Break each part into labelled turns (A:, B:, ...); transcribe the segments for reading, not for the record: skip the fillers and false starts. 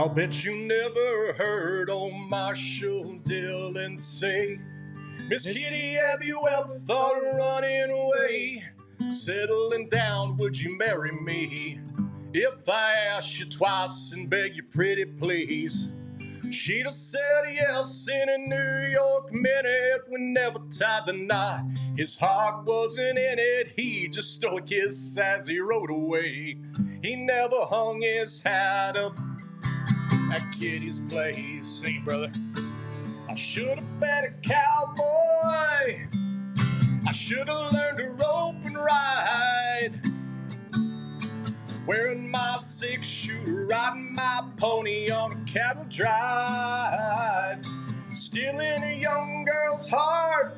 A: I'll bet you never heard old Marshall Dillon say, Miss Kitty, have you ever thought of running away? Settling down, would you marry me? If I asked you twice and beg you pretty please, she'd have said yes in a New York minute. We never tied the knot, his heart wasn't in it. He just stole a kiss as he rode away. He never hung his hat up at Kitty's place. Sing it, brother. I should have been a cowboy, I should have learned to rope and ride, wearing my 6-shooter, riding my pony on a cattle drive, stealing a young girl's heart,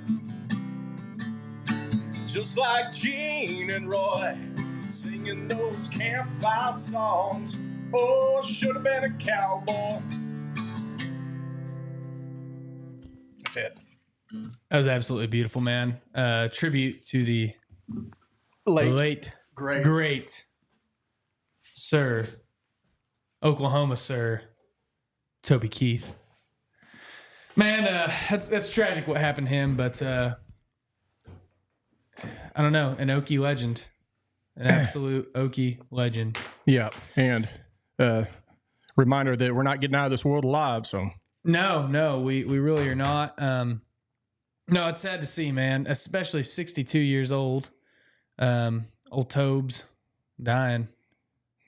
A: just like Gene and Roy, singing those campfire songs. Oh, should have been a cowboy. That's it.
B: That was absolutely beautiful, man. Tribute to the late great Sir, Oklahoma Sir, Toby Keith. Man, that's tragic what happened to him, but I don't know, an Okie legend. An absolute Okie legend.
A: Yeah, and reminder that we're not getting out of this world alive, so.
B: No, we really are not. No, it's sad to see, man, especially 62 years old. Old Tobes dying.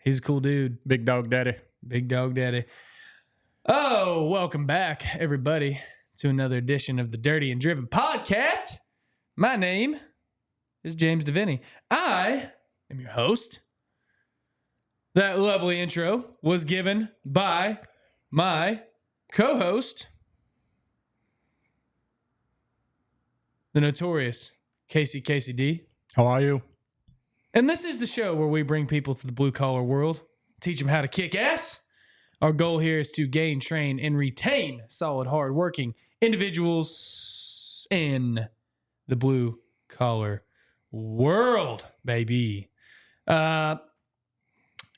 B: He's a cool dude.
A: Big dog daddy.
B: Big dog daddy. Oh, welcome back, everybody, to another edition of the Dirty and Driven podcast. My name is James DeVinny. I am your host. That lovely intro was given by my co-host, the notorious Casey D.
A: How are you?
B: And this is the show where we bring people to the blue-collar world, teach them how to kick ass. Our goal here is to gain, train, and retain solid, hard-working individuals in the blue-collar world, baby.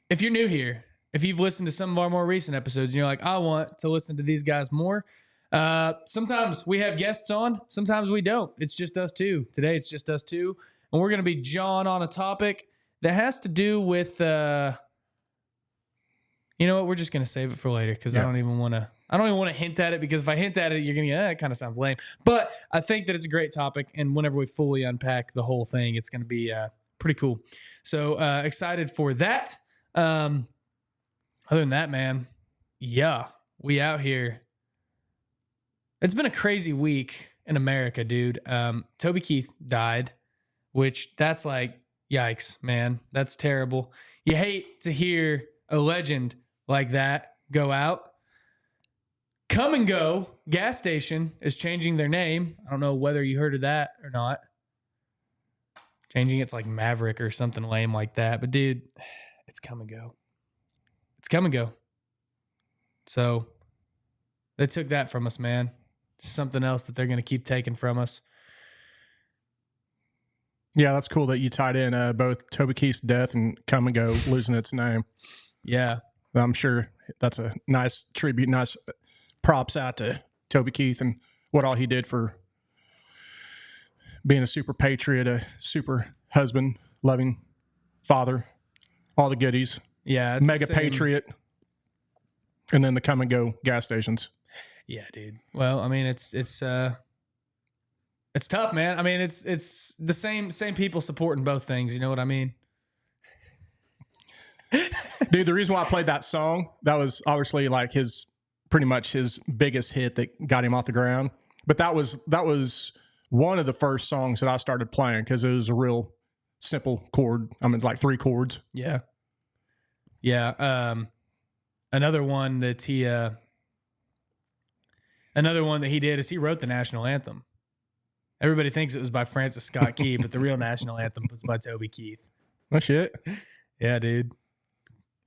B: If you're new here, if you've listened to some of our more recent episodes and you're like, I want to listen to these guys more, sometimes we have guests on, sometimes we don't. It's just us two. Today it's just us two. And we're going to be jawing on a topic that has to do with, you know what? We're just going to save it for later because I don't even want to hint at it, because if I hint at it, you're going to, it kind of sounds lame. But I think that it's a great topic. And whenever we fully unpack the whole thing, it's going to be pretty cool. So excited for that. Other than that, man, yeah, we out here. It's been a crazy week in America, dude. Toby Keith died, which that's like, yikes, man. That's terrible. You hate to hear a legend like that go out. Come and Go gas station is changing their name. I don't know whether you heard of that or not. Changing it's like Maverick or something lame like that. But dude, it's Come and Go. It's Come and Go. So they took that from us, man. Something else that they're going to keep taking from us.
A: Yeah, that's cool that you tied in both Toby Keith's death and Come and Go losing its name.
B: Yeah.
A: I'm sure that's a nice tribute, nice props out to Toby Keith and what all he did for being a super patriot, a super husband, loving father, all the goodies.
B: Yeah. It's
A: mega patriot. And then the Come and Go gas stations.
B: Yeah, dude. Well, I mean, it's tough, man. I mean, it's the same people supporting both things. You know what I mean?
A: Dude, the reason why I played that song, that was obviously like pretty much his biggest hit that got him off the ground. But that was one of the first songs that I started playing because it was a real simple chord. I mean, it's like 3 chords.
B: Yeah. Yeah. Another one that he did is he wrote the national anthem. Everybody thinks it was by Francis Scott Key, but the real national anthem was by Toby Keith.
A: Oh, shit.
B: Yeah, dude.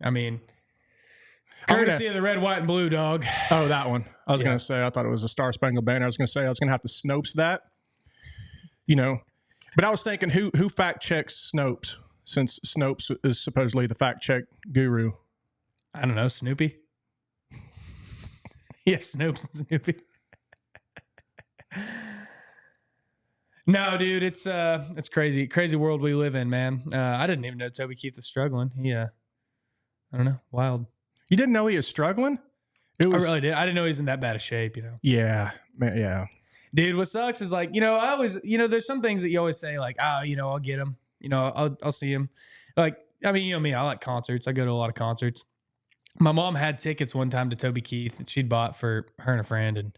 B: I mean, courtesy of the red, white, and blue, dog.
A: Oh, that one. I was going to say, I thought it was a Star Spangled Banner. I was going to say I was going to have to Snopes that, you know. But I was thinking, who fact checks Snopes, since Snopes is supposedly the fact check guru?
B: I don't know, Snoopy. Yeah, Snopes and Snoopy. No, dude, it's crazy world we live in, man. I didn't even know Toby Keith was struggling. I don't know, wild.
A: You didn't know he was struggling?
B: I really did. I didn't know he was in that bad of shape,
A: Yeah, man, yeah.
B: Dude, what sucks is like, I always, there's some things that you always say like, I'll get him. I'll see him. Like, I mean, me, I like concerts. I go to a lot of concerts. My mom had tickets one time to Toby Keith that she'd bought for her and a friend,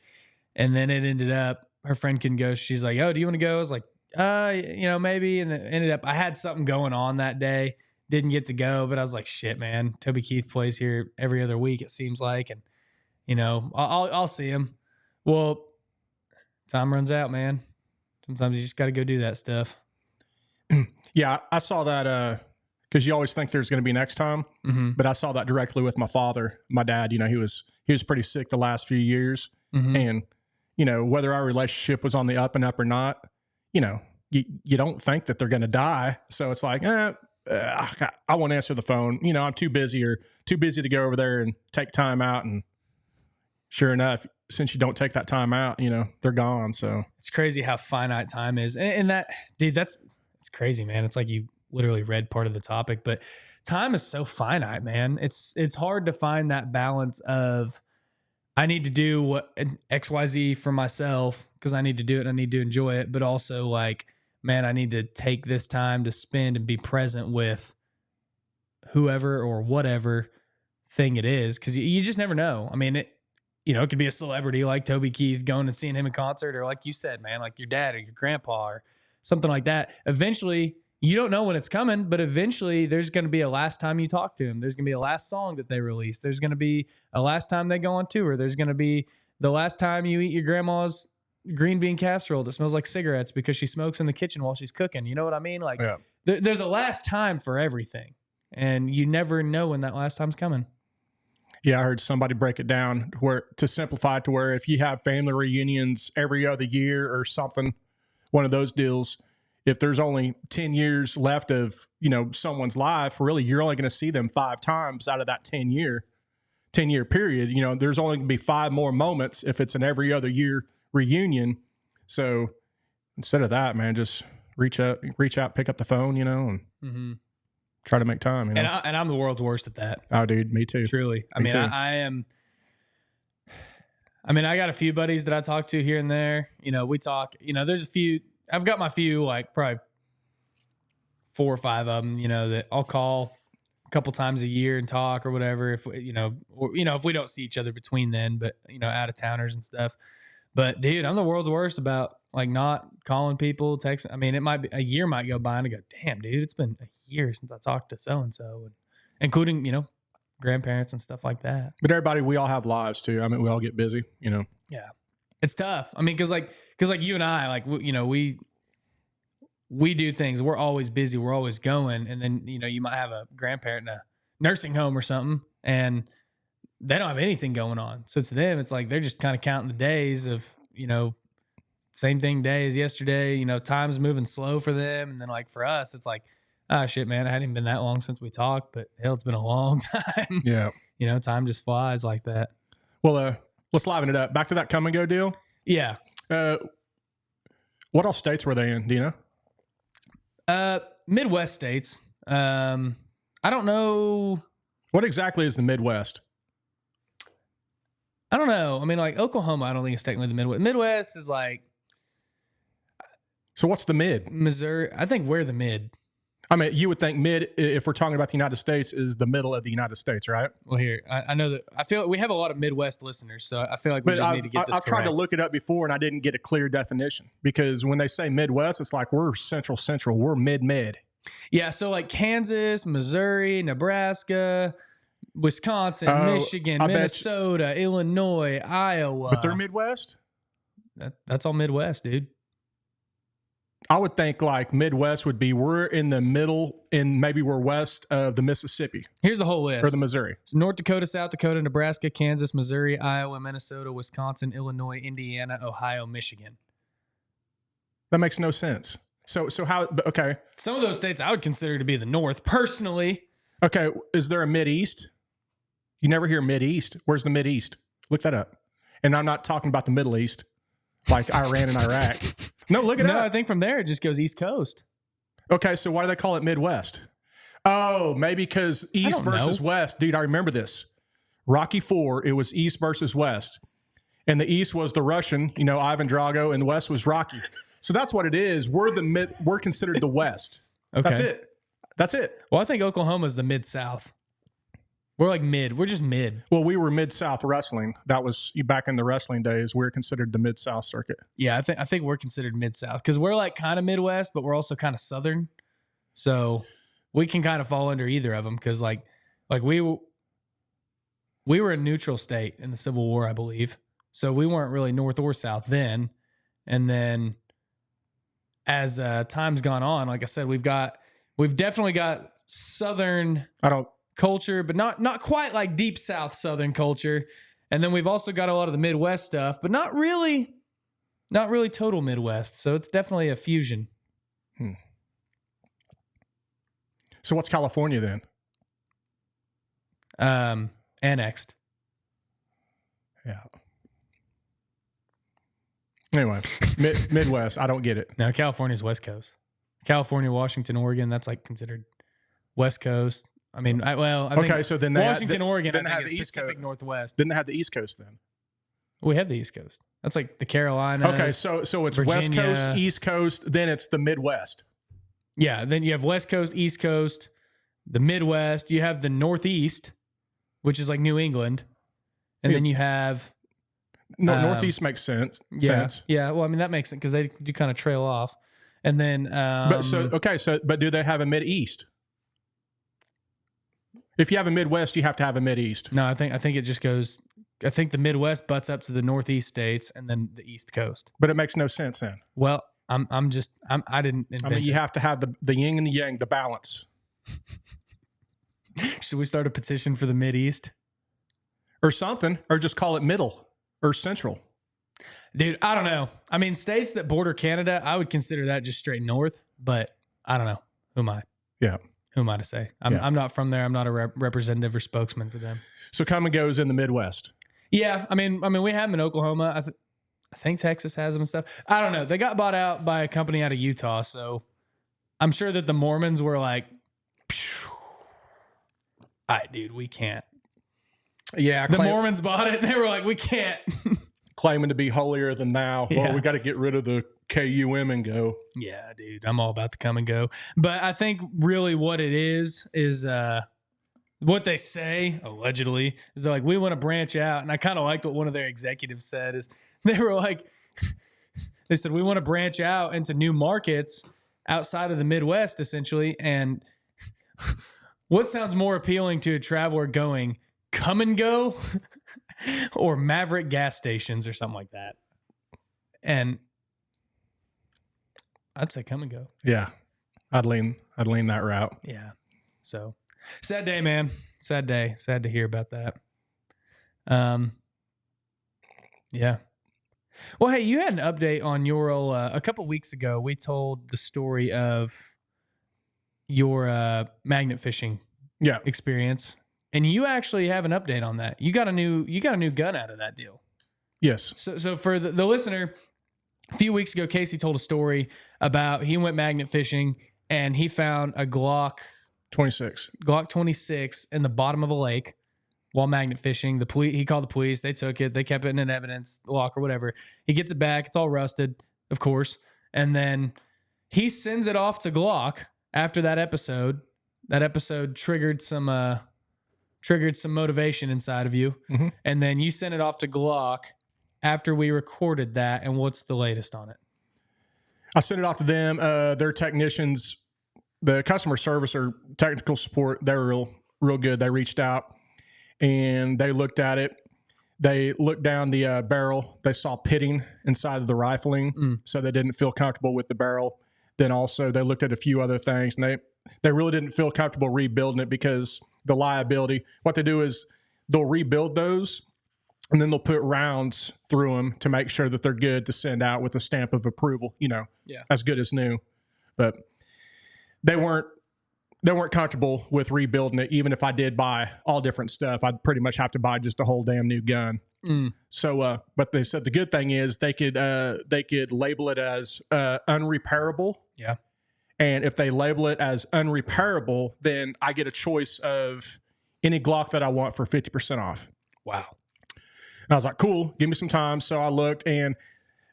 B: and then it ended up her friend couldn't go. She's like, "Oh, do you want to go?" I was like, maybe. And it ended up I had something going on that day, didn't get to go, but I was like, shit, man, Toby Keith plays here every other week, it seems like, and I'll see him. Well, time runs out, man. Sometimes you just got to go do that stuff.
A: Yeah, I saw that because you always think there's going to be next time, but I saw that directly with my father. My dad, he was pretty sick the last few years, and whether our relationship was on the up and up or not, you don't think that they're going to die. So it's like, I won't answer the phone. I'm too busy to go over there and take time out. And sure enough, since you don't take that time out, they're gone. So
B: it's crazy how finite time is. And that, dude, it's crazy, man. It's like you literally read part of the topic, but time is so finite, man. It's hard to find that balance of, I need to do what XYZ for myself because I need to do it and I need to enjoy it. But also like, man, I need to take this time to spend and be present with whoever or whatever thing it is. Cause you just never know. I mean, it could be a celebrity like Toby Keith, going and seeing him in concert, or like you said, man, like your dad or your grandpa or something like that. Eventually, you don't know when it's coming, but eventually there's going to be a last time you talk to him. There's going to be a last song that they release. There's going to be a last time they go on tour. There's going to be the last time you eat your grandma's green bean casserole that smells like cigarettes because she smokes in the kitchen while she's cooking. You know what I mean? Like, yeah. There's a last time for everything, and you never know when that last time's coming.
A: Yeah, I heard somebody break it down to simplify it to where if you have family reunions every other year or something, one of those deals, if there's only 10 years left of, someone's life, really, you're only going to see them 5 times out of that 10-year period. There's only going to be 5 more moments if it's an every other year reunion. So instead of that, man, just reach out, pick up the phone, and try to make time.
B: And I'm the world's worst at that.
A: Oh, dude, me too.
B: Truly. I am. I got a few buddies that I talk to here and there. We talk, there's a few. I've got my few, like probably 4 or 5 of them, that I'll call a couple times a year and talk or whatever. If if we don't see each other between then, but out of towners and stuff. But dude, I'm the world's worst about like not calling people, texting. It might be a year might go by and I go, damn, dude, it's been a year since I talked to so and so, including grandparents and stuff like that.
A: But everybody, we all have lives too. We all get busy.
B: Yeah. It's tough. Because you and I, like, we do things. We're always busy. We're always going. And then, you might have a grandparent in a nursing home or something, and they don't have anything going on. So to them, it's like they're just kind of counting the days of, same thing day as yesterday. Time's moving slow for them. And then, like, for us, it's like, oh, shit, man, it hadn't even been that long since we talked, but hell, it's been a long time.
A: Yeah.
B: Time just flies like that.
A: Well, let's liven it up. Back to that come and go deal.
B: Yeah.
A: What all states were they in? Do you
B: know? Midwest states. I don't know.
A: What exactly is the Midwest?
B: I don't know. Like Oklahoma, I don't think it's technically the Midwest. Midwest is like.
A: So what's the mid?
B: Missouri. I think we're the mid.
A: You would think mid, if we're talking about the United States, is the middle of the United States, right?
B: Well, here, I know that I feel like we have a lot of Midwest listeners, so I feel like we just need to get this
A: I've tried to look it up before, and I didn't get a clear definition, because when they say Midwest, it's like we're central, we're mid.
B: Yeah, so like Kansas, Missouri, Nebraska, Wisconsin, Michigan, Minnesota, Illinois, Iowa.
A: But they're Midwest?
B: That's all Midwest, dude.
A: I would think like Midwest would be we're in the middle, and maybe we're west of the Mississippi.
B: Here's the whole list.
A: Or the Missouri.
B: So North Dakota, South Dakota, Nebraska, Kansas, Missouri, Iowa, Minnesota, Wisconsin, Illinois, Indiana, Ohio, Michigan.
A: That makes no sense. So how, okay.
B: Some of those states I would consider to be the North, personally.
A: Okay, is there a Mid-East? You never hear Mid-East. Where's the Mid-East? Look that up. And I'm not talking about the Middle East, like Iran and Iraq. No, look it
B: No,
A: up.
B: I think from there it just goes East Coast.
A: Okay, so why do they call it Midwest? Oh, maybe because East versus West. Dude, I remember this. Rocky IV, it was East versus West. And the East was the Russian, Ivan Drago, and the West was Rocky. So that's what it is. We're considered the West.
B: Okay.
A: That's it.
B: Well, I think Oklahoma's the Mid-South. We're like mid. We're just mid.
A: Well, we were Mid-South wrestling. That was back in the wrestling days. We were considered the Mid-South circuit.
B: Yeah, I think we're considered Mid-South because we're like kind of Midwest, but we're also kind of Southern. So we can kind of fall under either of them because like we were a neutral state in the Civil War, I believe. So we weren't really North or South then. And then as time's gone on, like I said, we've definitely got Southern culture, but not quite like deep South Southern culture. And then we've also got a lot of the Midwest stuff, but not really total Midwest. So it's definitely a fusion.
A: So what's California then?
B: Annexed.
A: Yeah. Anyway, Midwest, I don't get it.
B: No, California's West Coast. California, Washington, Oregon, that's like considered West Coast. I mean, I think
A: so then
B: Washington, Oregon,
A: then
B: I think
A: the
B: is
A: East
B: Pacific
A: Coast.
B: Northwest.
A: Didn't have the East Coast then.
B: We have the East Coast. That's like the Carolinas.
A: Okay, so it's
B: Virginia.
A: West Coast, East Coast, then it's the Midwest.
B: Yeah, then you have West Coast, East Coast, the Midwest. You have the Northeast, which is like New England. And then you have...
A: Northeast makes sense.
B: Yeah. Well, I mean, that makes sense because they do kind of trail off. And then...
A: but do they have a Mid-East? If you have a Midwest, you have to have a Mid-East.
B: No, I think it just goes... I think the Midwest butts up to the Northeast states and then the East Coast.
A: But it makes no sense then.
B: Well, I didn't invent it.
A: You have to have the yin and the yang, the balance.
B: Should we start a petition for the Mid-East?
A: Or something, or just call it middle or central.
B: Dude, I don't know. I mean, states that border Canada, I would consider that just straight north, but I don't know. Who am I?
A: Yeah.
B: Who am I to say? I'm not from there. I'm not a representative or spokesman for them.
A: So come and goes in the Midwest.
B: Yeah. I mean, we have them in Oklahoma. I think Texas has them and stuff. I don't know. They got bought out by a company out of Utah. So I'm sure that the Mormons were like, all right, dude, we can't.
A: Yeah.
B: The Mormons bought it and they were like, we can't.
A: Claiming to be holier than thou.
B: Yeah.
A: Well, we got to get rid of the KUM and go.
B: Yeah, dude, I'm all about the come and go. But I think really what it is what they say, allegedly, is they're like, we want to branch out. And I kind of liked what one of their executives said is they were like, they said, we want to branch out into new markets outside of the Midwest, essentially. And what sounds more appealing to a traveler going come and go or Maverick gas stations or something like that? And I'd say come and go.
A: Yeah. I'd lean that route.
B: Yeah. So sad day, man. Sad day. Sad to hear about that. Yeah. Well, hey, you had an update on your a couple weeks ago. We told the story of your magnet fishing experience, and you actually have an update on that. You got a new gun out of that deal.
A: Yes.
B: So for the listener, a few weeks ago, Casey told a story about he went magnet fishing and he found a Glock 26 in the bottom of a lake while magnet fishing. He called the police. They took it. They kept it in an evidence lock or whatever. He gets it back. It's all rusted, of course. And then he sends it off to Glock after that episode. That episode triggered some motivation inside of you. Mm-hmm. And then you sent it off to Glock after we recorded that. And what's the latest on it?
A: I sent it off to them. Their technicians, the customer service or technical support, they were real good. They reached out and they looked at it. They looked down the barrel. They saw pitting inside of the rifling, so they didn't feel comfortable with the barrel. Then also they looked at a few other things, and they really didn't feel comfortable rebuilding it because the liability. What they do is they'll rebuild those, and then they'll put rounds through them to make sure that they're good to send out with a stamp of approval. As good as new. But they weren't comfortable with rebuilding it. Even if I did buy all different stuff, I'd pretty much have to buy just a whole damn new gun. So, but they said the good thing is they could label it as unrepairable.
B: Yeah.
A: And if they label it as unrepairable, then I get a choice of any Glock that I want for 50% off.
B: Wow.
A: And I was like, cool, give me some time. So I looked and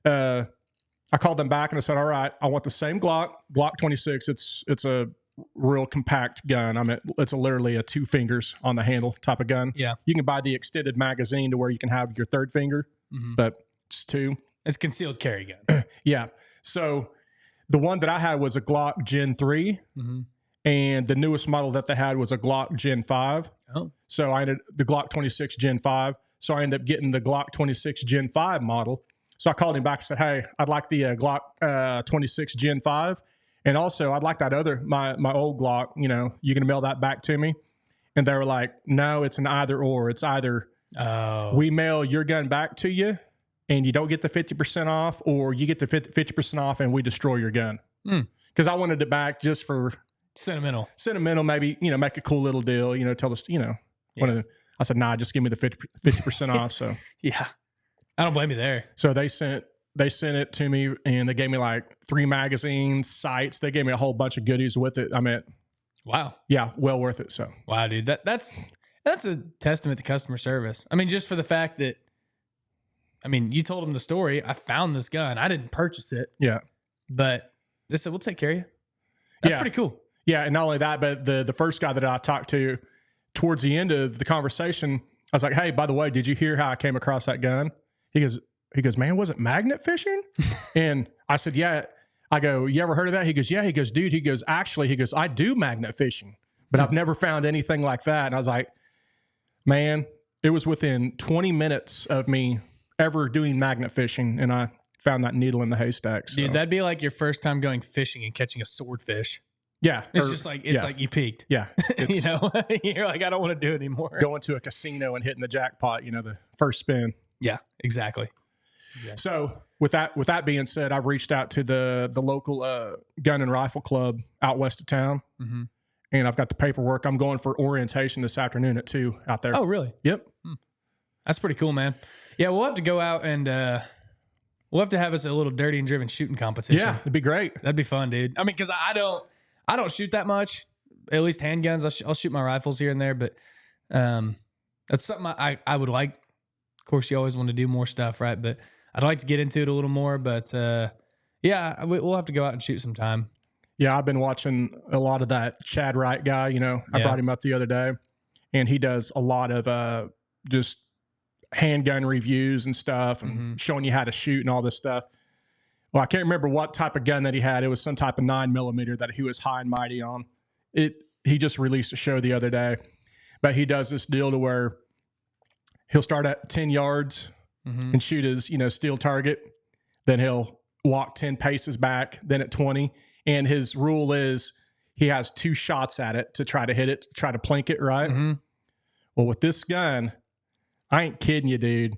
A: I called them back and I said, all right, I want the same Glock 26. It's a real compact gun. I mean, it's literally a 2 fingers on the handle type of gun.
B: Yeah.
A: You can buy the extended magazine to where you can have your 3rd finger, but it's 2.
B: It's a concealed carry gun.
A: Yeah. So the one that I had was a Glock Gen 3, and the newest model that they had was a Glock Gen 5.
B: Oh.
A: So I ended the Glock 26 Gen 5. So I ended up getting the Glock 26 Gen 5 model. So I called him back and said, hey, I'd like the Glock 26 Gen 5. And also, I'd like that other, my old Glock, you know, you can mail that back to me. And they were like, no, it's an either or. It's either we mail your gun back to you and you don't get the 50% off, or you get the 50% off and we destroy your gun. Because I wanted it back just for
B: sentimental,
A: maybe, you know, make a cool little deal, you know, tell us, you know, I said, nah, just give me the 50% off. So
B: yeah, I don't blame you there.
A: So they sent it to me and they gave me like 3 magazines, sights. They gave me a whole bunch of goodies with it. I mean,
B: wow.
A: Yeah, well worth it. So
B: wow, dude, that's a testament to customer service. I mean, just for the fact that, I mean, you told them the story. I found this gun. I didn't purchase it.
A: Yeah.
B: But they said, we'll take care of you. That's pretty cool.
A: Yeah. And not only that, but the first guy that I talked to towards the end of the conversation, I was like, hey, by the way, did you hear how I came across that gun? He goes, man, was it magnet fishing? And I said, yeah. I go, you ever heard of that? He goes, yeah. He goes, dude, I do magnet fishing, but I've never found anything like that. And I was like, man, it was within 20 minutes of me ever doing magnet fishing, and I found that needle in the haystack. So.
B: Dude, that'd be like your first time going fishing and catching a swordfish.
A: Yeah.
B: It's just like, like you peaked.
A: Yeah.
B: You know, you're like, I don't want to do it anymore.
A: Going to a casino and hitting the jackpot, you know, the first spin.
B: Yeah, exactly.
A: So with that being said, I've reached out to the local gun and rifle club out west of town, and I've got the paperwork. I'm going for orientation this afternoon at 2 out there.
B: Oh, really?
A: Yep.
B: That's pretty cool, man. Yeah, we'll have to go out and we'll have to have us a little dirty and driven shooting competition.
A: Yeah, it'd be great.
B: That'd be fun, dude. I mean, because I don't shoot that much. At least handguns. I'll shoot my rifles here and there, but that's something I would like. Of course, you always want to do more stuff, right? But I'd like to get into it a little more. But yeah, we'll have to go out and shoot sometime.
A: Yeah, I've been watching a lot of that Chad Wright guy. You know, I brought him up the other day, and he does a lot of just handgun reviews and stuff, and showing you how to shoot and all this stuff. Well, I can't remember what type of gun that he had. It was some type of 9mm that he was high and mighty on. He just released a show the other day, but he does this deal to where he'll start at 10 yards and shoot his, you know, steel target. Then he'll walk 10 paces back, then at 20. And his rule is he has 2 shots at it to try to hit it, to try to plink it, right? Well, with this gun, I ain't kidding you, dude.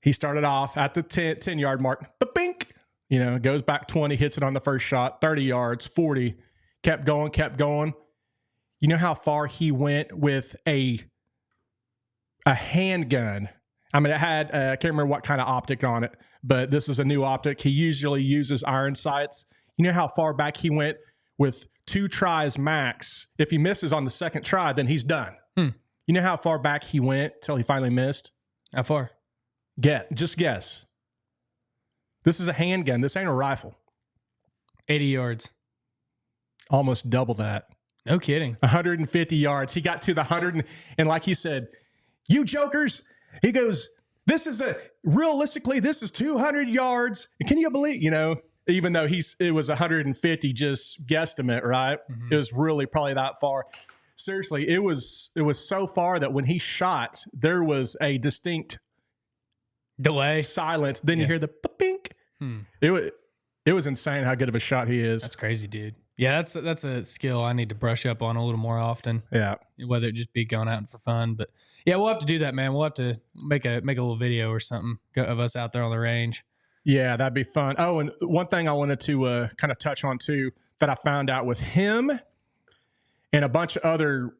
A: He started off at the 10-yard mark, bink, you know, goes back 20, hits it on the first shot, 30 yards, 40, kept going. You know how far he went with a handgun? I mean, it had, I can't remember what kind of optic on it, but this is a new optic. He usually uses iron sights. You know how far back he went with 2 tries max? If he misses on the second try, then he's done. You know how far back he went till he finally missed?
B: How far?
A: Just guess. This is a handgun. This ain't a rifle.
B: 80 yards.
A: Almost double that.
B: No kidding.
A: 150 yards. He got to the 100. And like he said, you jokers, he goes, realistically, this is 200 yards. Can you believe, you know, even though it was 150, just guesstimate, right? It was really probably that far. Seriously, it was so far that when he shot, there was a distinct
B: delay
A: silence. Then you hear the pink. It was insane how good of a shot he is.
B: That's crazy, dude. Yeah, that's a skill I need to brush up on a little more often.
A: Yeah,
B: whether it just be going out for fun, but yeah, we'll have to do that, man. We'll have to make a little video or something of us out there on the range.
A: Yeah, that'd be fun. Oh, and one thing I wanted to kind of touch on too that I found out with him and a bunch of other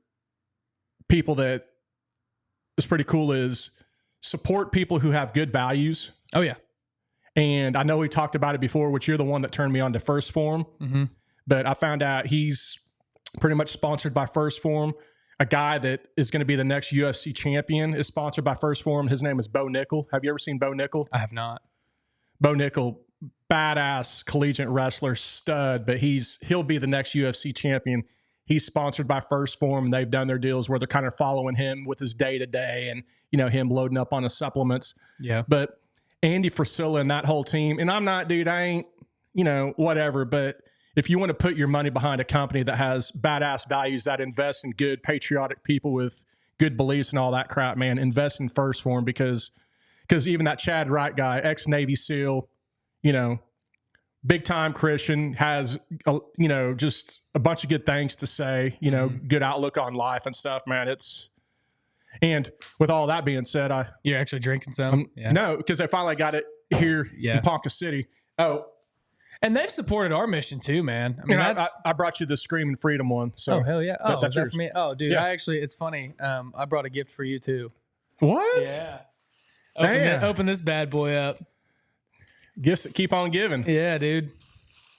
A: people that is pretty cool is, support people who have good values.
B: Oh yeah.
A: And I know we talked about it before, which you're the one that turned me on to First Form.
B: Mm-hmm.
A: But I found out he's pretty much sponsored by First Form. A guy that is going to be the next UFC champion is sponsored by First Form. His name is Bo Nickel. Have you ever seen Bo Nickel?
B: I have not.
A: Bo Nickel, badass collegiate wrestler, stud, but he'll be the next UFC champion. He's sponsored by First Form, and they've done their deals where they're kind of following him with his day-to-day and, him loading up on his supplements.
B: Yeah.
A: But Andy Frisella and that whole team, and I'm not, dude, I ain't, whatever, but if you want to put your money behind a company that has badass values, that invests in good, patriotic people with good beliefs and all that crap, man, invest in First Form because even that Chad Wright guy, ex-Navy SEAL, big time Christian, has, just a bunch of good things to say, good outlook on life and stuff, man. And with all that being said,
B: You're actually drinking some?
A: No, because I finally got it here in Ponca City. Oh,
B: and they've supported our mission too, man. I mean,
A: I brought you the Screaming Freedom one. So
B: hell yeah! Oh, that's that for me. Oh, dude,
A: yeah.
B: it's funny. I brought a gift for you too.
A: What?
B: Yeah. Open this bad boy up.
A: Gifts that keep on giving.
B: Yeah, dude.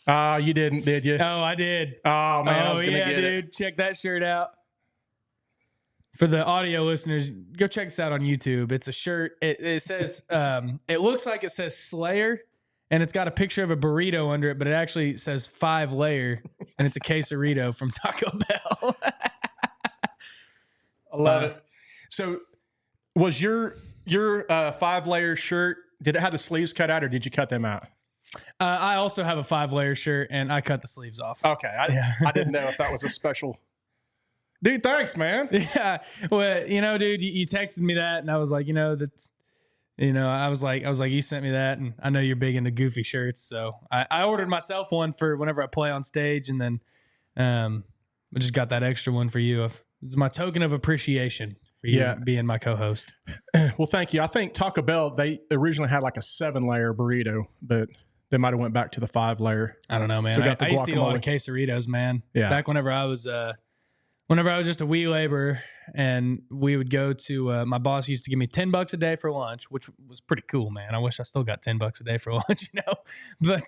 A: You didn't, did you?
B: Oh, I did.
A: Oh man, I was gonna get
B: dude.
A: it.
B: Check that shirt out. For the audio listeners, go check this out on YouTube. It's a shirt. It says, it looks like it says Slayer, and it's got a picture of a burrito under it, but it actually says 5 layer, and it's a quesarito from Taco Bell.
A: I love it. So, was your 5-layer shirt? Did it have the sleeves cut out, or did you cut them out?
B: I also have a 5-layer shirt, and I cut the sleeves off.
A: Okay, I didn't know if that was a special. Dude, thanks, man.
B: Yeah. Well, dude, you texted me that, and I was like, that's, I was like, you sent me that, and I know you're big into goofy shirts, so I ordered myself one for whenever I play on stage, and then I just got that extra one for you. It's my token of appreciation for you being my co-host.
A: Well, thank you. I think Taco Bell, they originally had like a 7-layer burrito, but they might have went back to the 5-layer.
B: I don't know, man.
A: So
B: I used to eat a lot of quesaritos, man.
A: Yeah.
B: Back whenever I was just a wee laborer, and we would go to, my boss used to give me $10 a day for lunch, which was pretty cool, man. I wish I still got $10 a day for lunch, but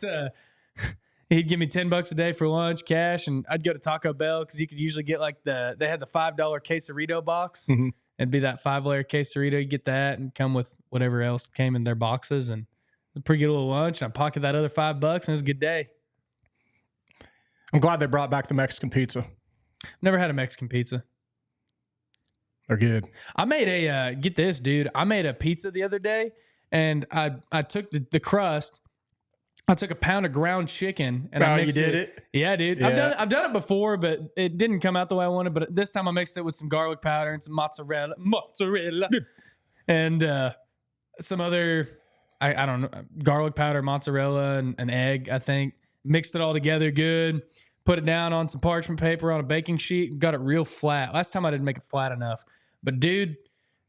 B: he'd give me $10 a day for lunch, cash, and I'd go to Taco Bell because you could usually get they had the $5 quesarito box.
A: Mm-hmm.
B: It'd be that 5-layer quesarito. You get that and come with whatever else came in their boxes, and a pretty good little lunch. And I pocket that other $5, and it was a good day.
A: I'm glad they brought back the Mexican pizza.
B: Never had a Mexican pizza.
A: They're good.
B: I made get this, dude. I made a pizza the other day, and I took the crust. I took a pound of ground chicken, and I mixed
A: you did it?
B: Yeah, dude.
A: Yeah.
B: I've done it before, but it didn't come out the way I wanted. But this time I mixed it with some garlic powder and some mozzarella, and some other I don't know, garlic powder, mozzarella, and an egg. I think mixed it all together good. Put it down on some parchment paper on a baking sheet. Got it real flat. Last time I didn't make it flat enough. But, dude,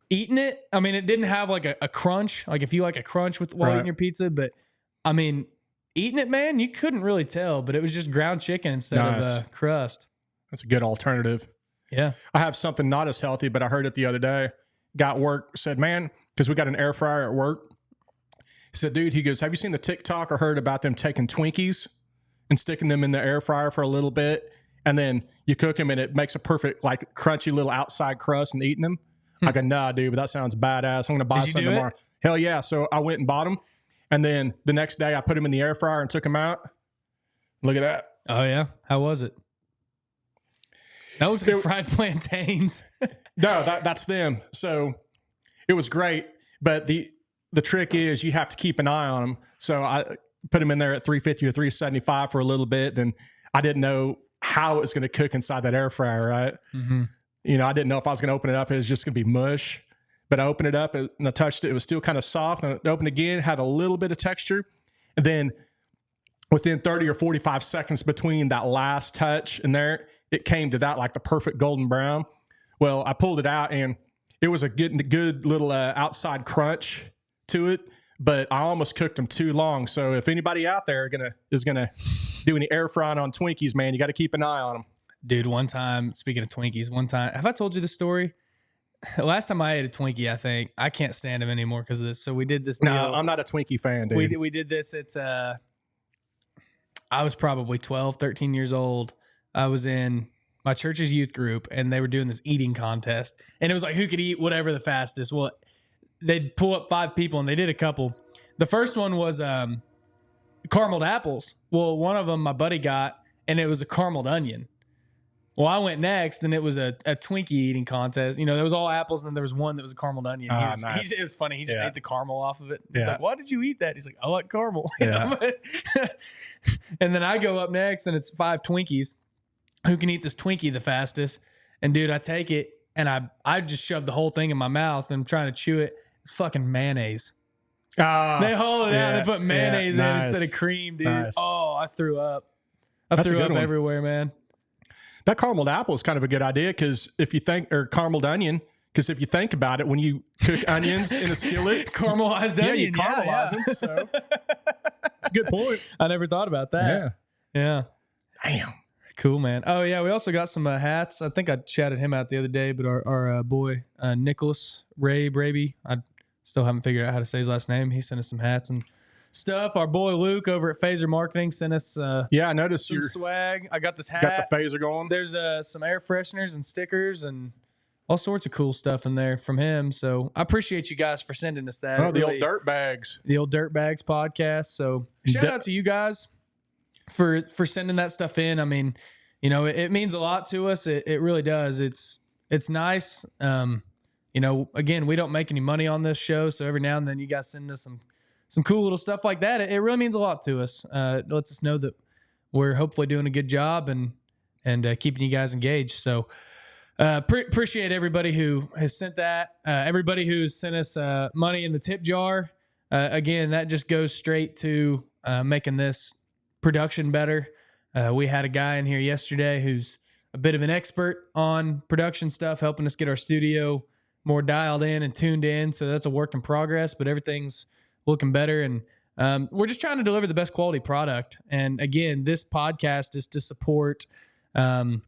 B: eating it, I mean, it didn't have like a crunch. Like if you like a crunch while eating your pizza. But, I mean, eating it, man, you couldn't really tell. But it was just ground chicken instead of crust.
A: That's a good alternative.
B: Yeah.
A: I have something not as healthy, but I heard it the other day. Got work, said, man, because we got an air fryer at work. He said, dude, he goes, have you seen the TikTok or heard about them taking Twinkies and sticking them in the air fryer for a little bit, and then you cook them and it makes a perfect, like, crunchy little outside crust and eating them? I go, nah, dude, but that sounds badass. I'm going to buy some tomorrow. Hell yeah. So I went and bought them, and then the next day I put them in the air fryer and took them out. Look at that.
B: Oh, yeah? How was it? That looks like fried plantains.
A: No, that's them. So it was great, but the trick is you have to keep an eye on them. So I put them in there at 350 or 375 for a little bit. Then I didn't know how it was going to cook inside that air fryer, right?
B: Mm-hmm.
A: I didn't know if I was going to open it up, it was just going to be mush. But I opened it up and I touched it. It was still kind of soft. And I opened again, had a little bit of texture. And then within 30 or 45 seconds between that last touch and there, it came to that like the perfect golden brown. Well, I pulled it out and it was a good little outside crunch to it. But I almost cooked them too long. So if anybody out there is gonna do any air frying on Twinkies, man, you got to keep an eye on them.
B: Dude, one time, speaking of Twinkies, have I told you this story? last time I ate a Twinkie, I think I can't stand them anymore because of this. So we did this deal.
A: No, I'm not a Twinkie fan, dude.
B: We did this. I was probably 12, 13 years old. I was in my church's youth group, and they were doing this eating contest. And it was like, who could eat whatever the fastest? Well, they'd pull up 5 people, and they did a couple. The first one was carameled apples. Well, one of them my buddy got, and it was a carameled onion. Well, I went next, and it was a Twinkie eating contest. You know, there was all apples, and then there was one that was a carameled onion.
A: Nice.
B: It was funny. He just ate the caramel off of it. He's
A: Yeah.
B: like, why did you eat that? He's like, I like caramel.
A: Yeah.
B: And then I go up next, and it's 5 Twinkies. Who can eat this Twinkie the fastest? And, dude, I take it, and I just shoved the whole thing in my mouth, and I'm trying to chew it. It's fucking mayonnaise. They hauled it out, and they put mayonnaise in instead of cream, dude.
A: Nice.
B: Oh, I threw up. I
A: That's a
B: threw
A: good
B: up
A: one.
B: everywhere, man.
A: That carameled apple is kind of a good idea because if you think, or carameled onion, because if you think about it, when you cook onions in a skillet,
B: Caramelized onion.
A: you caramelize them. So that's a good point.
B: I never thought about that. Yeah.
A: Damn.
B: Cool, man. Oh, yeah. We also got some hats. I think I chatted him out the other day, but our boy, Nicholas Ray Braby, I still haven't figured out how to say his last name. He sent us some hats and stuff. Our boy Luke over at Phaser Marketing sent us
A: I noticed
B: some
A: you
B: swag. I got this hat.
A: got the phaser going.
B: There's some air fresheners and stickers and all sorts of cool stuff in there from him. So I appreciate you guys for sending us that.
A: Oh, the old dirt bags.
B: The old Dirt Bags podcast. So shout out to you guys for sending that stuff in. I mean, you know, it means a lot to us. It really does. It's nice. You know, again, we don't make any money on this show, so every now and then you guys send us some cool little stuff like that. It really means a lot to us. It lets us know that we're hopefully doing a good job and keeping you guys engaged. So appreciate everybody who has sent that. Everybody who's sent us money in the tip jar. Again, that just goes straight to making this production better. We had a guy in here yesterday who's a bit of an expert on production stuff, helping us get our studio more dialed in and tuned in. So that's a work in progress, but everything's looking better. And we're just trying to deliver the best quality product. And again, this podcast is to support a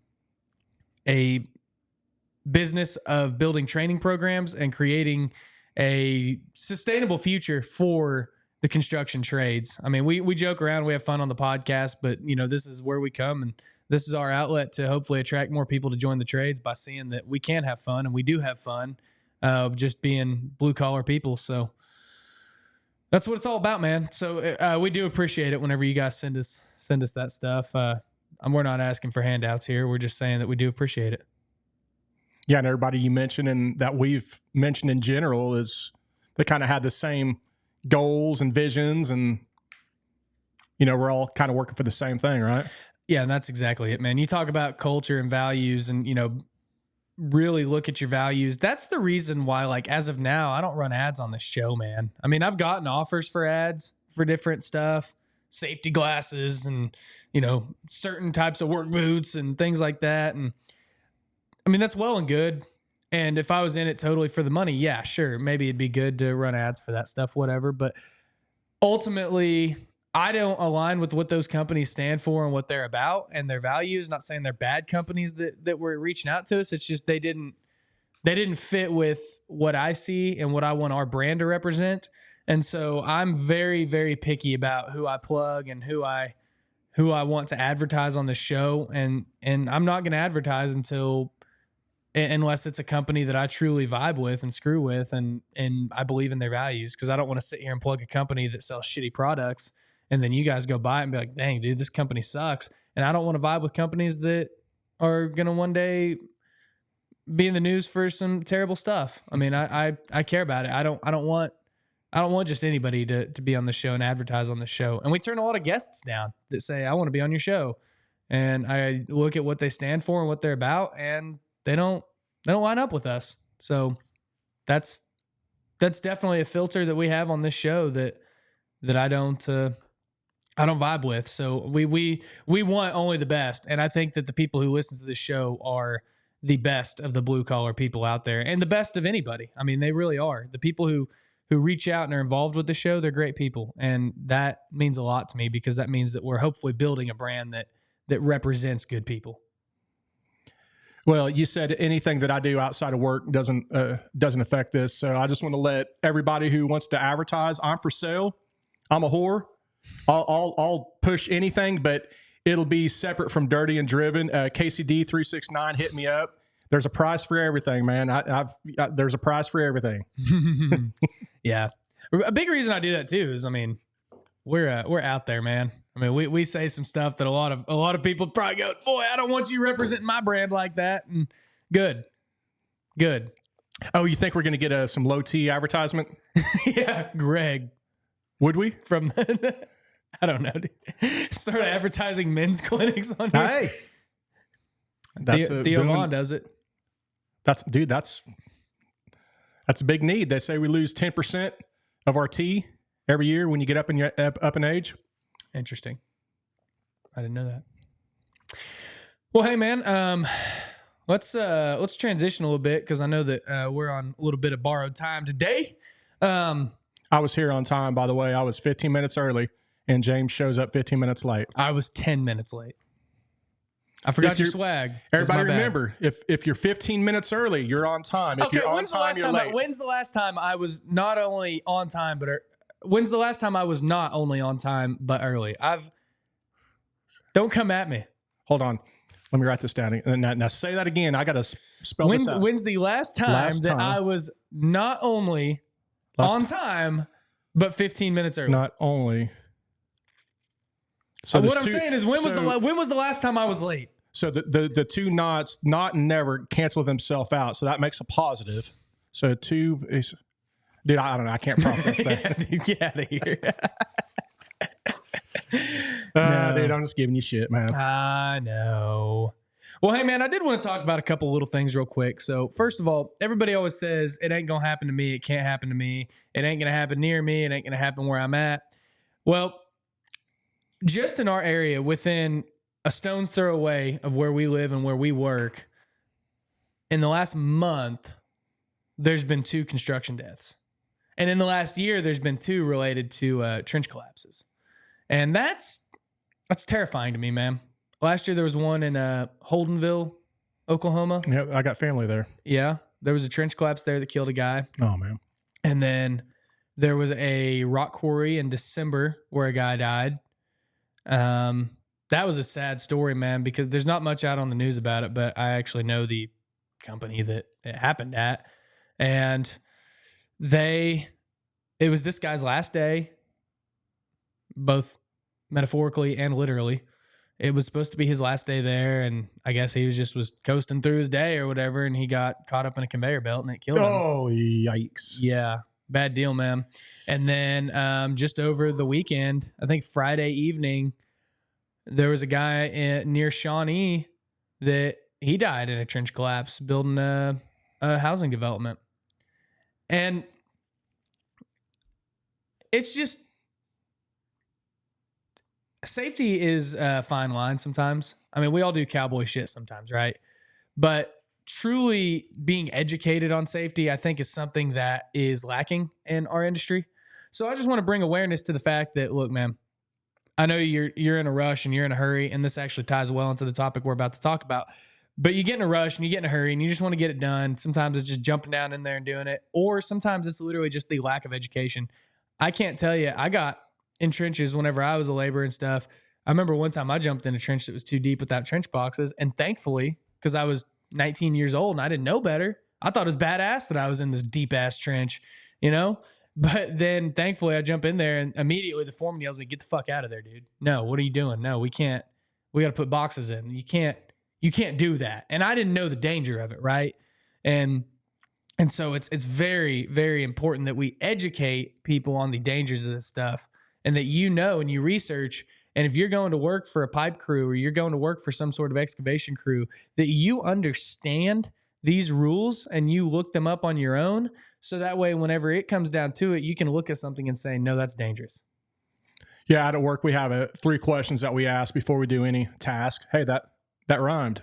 B: business of building training programs and creating a sustainable future for the construction trades. I mean, we joke around, we have fun on the podcast, but you know, this is where we come, and this is our outlet to hopefully attract more people to join the trades by seeing that we can have fun, and we do have fun, just being blue collar people. So that's what it's all about, man. So we do appreciate it whenever you guys send us that stuff. We're not asking for handouts here. We're just saying that we do appreciate it.
A: Yeah, and everybody you mentioned and that we've mentioned in general is they kind of had the same goals and visions, and you know, we're all kind of working for the same thing, right?
B: Yeah, and that's exactly it, man. You talk about culture and values, and you know, really look at your values. That's the reason why, like, as of now, I don't run ads on this show, man. I mean, I've gotten offers for ads for different stuff, safety glasses and, you know, certain types of work boots and things like that. And I mean, that's well and good. And if I was in it totally for the money, yeah, sure, maybe it'd be good to run ads for that stuff, whatever. But ultimately, I don't align with what those companies stand for and what they're about and their values. Not saying they're bad companies that were reaching out to us. It's just they didn't fit with what I see and what I want our brand to represent. And so I'm very, very picky about who I plug and who I want to advertise on the show. And I'm not going to advertise unless it's a company that I truly vibe with and screw with and I believe in their values, because I don't want to sit here and plug a company that sells shitty products and then you guys go buy it and be like, dang, dude, this company sucks. And I don't want to vibe with companies that are going to one day be in the news for some terrible stuff. I mean, I care about it. I don't want just anybody to be on the show and advertise on the show. And we turn a lot of guests down that say, I want to be on your show. And I look at what they stand for and what they're about, and they don't line up with us. So that's definitely a filter that we have on this show that I don't vibe with. So we want only the best. And I think that the people who listen to this show are the best of the blue collar people out there and the best of anybody. I mean, they really are. The people who reach out and are involved with the show, they're great people. And that means a lot to me, because that means that we're hopefully building a brand that represents good people.
A: Well, you said anything that I do outside of work doesn't affect this. So I just want to let everybody who wants to advertise, I'm for sale. I'm a whore. I'll push anything, but it'll be separate from Dirty and Driven. KCD 369 hit me up. There's a price for everything, man. There's a price for everything.
B: Yeah, a big reason I do that too is, I mean, we're out there, man. I mean, we say some stuff that a lot of people probably go, boy, I don't want you representing my brand like that. And good.
A: Oh, you think we're going to get some low T advertisement?
B: Yeah, Greg.
A: Would we?
B: From I don't know. Start advertising men's clinics on here.
A: Hey, that's
B: Theo Vaughn does it.
A: That's a big need. They say we lose 10% of our T every year when you get up in age.
B: Interesting. I didn't know that. Well, hey man, let's transition a little bit because I know that we're on a little bit of borrowed time today.
A: I was here on time, by the way. I was 15 minutes early, and James shows up 15 minutes late.
B: I was 10 minutes late. I forgot your swag.
A: Everybody remember, if you're 15 minutes early, you're on time. If you're on time, you're late.
B: When's the last time I was not only on time, but when's the last time I was not only on time, but early? Don't come at me.
A: Hold on. Let me write this down. Now say that again. I got to spell this out.
B: When's the last time that I was not only on time, but 15 minutes early?
A: Not only.
B: So what I'm saying is, when was the last time I was late?
A: So the two knots, not and never, cancel themselves out. So that makes a positive. So two is, dude, I don't know. I can't process that.
B: Yeah, dude, get out of here.
A: No. Dude, I'm just giving you shit, man.
B: I know. Well, hey, man, I did want to talk about a couple little things real quick. So first of all, everybody always says it ain't going to happen to me. It can't happen to me. It ain't going to happen near me. It ain't going to happen where I'm at. Well, just in our area, within a stone's throw away of where we live and where we work, in the last month, there's been 2 construction deaths. And in the last year, there's been 2 related to trench collapses. And that's terrifying to me, man. Last year, there was one in Holdenville, Oklahoma.
A: Yeah, I got family there.
B: Yeah, there was a trench collapse there that killed a guy.
A: Oh, man.
B: And then there was a rock quarry in December where a guy died. That was a sad story, man, because there's not much out on the news about it, but I actually know the company that it happened at. And it was this guy's last day, both metaphorically and literally. It was supposed to be his last day there, and I guess he was coasting through his day or whatever, and he got caught up in a conveyor belt and it killed him.
A: Oh, yikes.
B: Yeah, bad deal, man. And then just over the weekend, I think Friday evening, there was a guy near Shawnee that he died in a trench collapse building a housing development. And it's just, safety is a fine line sometimes. I mean, we all do cowboy shit sometimes, right? But truly being educated on safety, I think, is something that is lacking in our industry. So I just want to bring awareness to the fact that, look, man, I know you're in a rush and you're in a hurry, and this actually ties well into the topic we're about to talk about. But you get in a rush and you get in a hurry and you just want to get it done. Sometimes it's just jumping down in there and doing it, or sometimes it's literally just the lack of education. I can't tell you, I got in trenches whenever I was a laborer and stuff. I remember one time I jumped in a trench that was too deep without trench boxes, and thankfully, because I was 19 years old and I didn't know better, I thought it was badass that I was in this deep ass trench, you know? But then thankfully I jump in there and immediately the foreman yells at me, "Get the fuck out of there, dude. No, what are you doing? No, we can't. We got to put boxes in. You can't do that." And I didn't know the danger of it, right? And so it's very, very important that we educate people on the dangers of this stuff, and that you know and you research. And if you're going to work for a pipe crew or you're going to work for some sort of excavation crew, that you understand these rules and you look them up on your own. So that way, whenever it comes down to it, you can look at something and say, no, that's dangerous.
A: Yeah, at work, we have 3 questions that we ask before we do any task. Hey, that rhymed.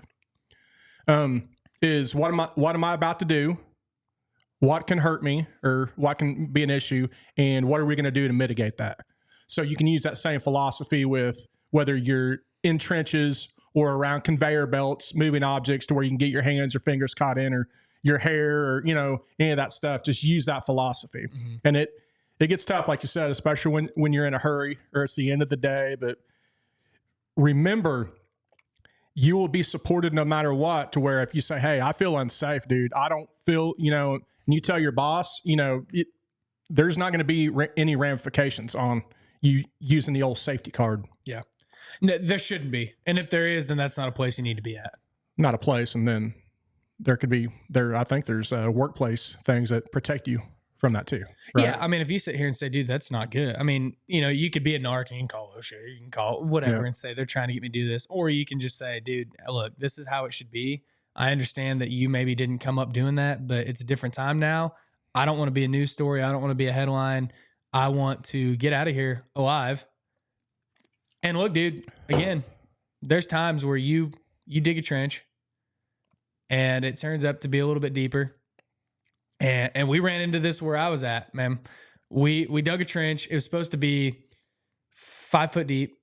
A: Is what am I about to do? What can hurt me or what can be an issue? And what are we going to do to mitigate that? So you can use that same philosophy with whether you're in trenches or around conveyor belts, moving objects to where you can get your hands or fingers caught in, or your hair, or, you know, any of that stuff. Just use that philosophy. And it gets tough, like you said, especially when you're in a hurry or it's the end of the day. But remember, you will be supported no matter what, to where if you say, hey, I feel unsafe, dude, I don't feel, you know, and you tell your boss, you know, there's not going to be any ramifications on you using the old safety card.
B: Yeah. No, there shouldn't be. And if there is, then that's not a place you need to be at.
A: Not a place. And then there could be I think there's workplace things that protect you from that too. Right?
B: Yeah. I mean, if you sit here and say, dude, that's not good. I mean, you know, you could be a narc and you can call OSHA, you can call whatever and say they're trying to get me to do this. Or you can just say, dude, look, this is how it should be. I understand that you maybe didn't come up doing that, but it's a different time now. I don't want to be a news story. I don't want to be a headline. I want to get out of here alive. And look, dude, again, there's times where you dig a trench and it turns up to be a little bit deeper. And we ran into this where I was at, man. We dug a trench. It was supposed to be 5 foot deep.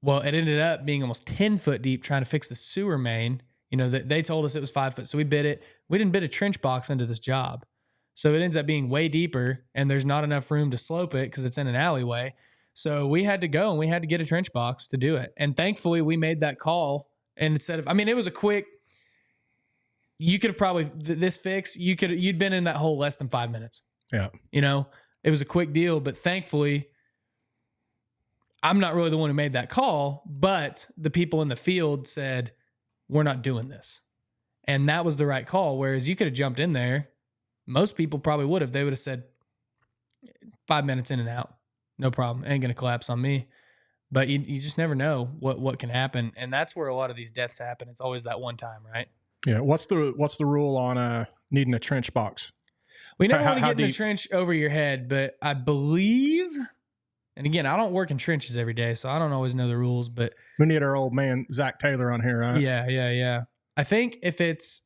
B: Well, it ended up being almost 10 foot deep trying to fix the sewer main. You know, they told us it was 5 foot. So we bid it. We didn't bid a trench box into this job. So it ends up being way deeper and there's not enough room to slope it because it's in an alleyway. So we had to go and we had to get a trench box to do it. And thankfully we made that call. And instead of, I mean, it was a quick, you could have probably, this fix, you'd been in that hole less than 5 minutes.
A: Yeah.
B: You know, it was a quick deal, but thankfully I'm not really the one who made that call, but the people in the field said, we're not doing this. And that was the right call. Whereas you could have jumped in there. Most people probably would have. They would have said 5 minutes in and out. No problem. Ain't going to collapse on me. But you just never know what can happen. And that's where a lot of these deaths happen. It's always that one time, right?
A: Yeah. What's the rule on needing a trench box?
B: We never want to get in the trench over your head, but I believe, and again, I don't work in trenches every day, so I don't always know the rules, but
A: we need our old man, Zach Taylor, on here, right?
B: Yeah. I think if it's,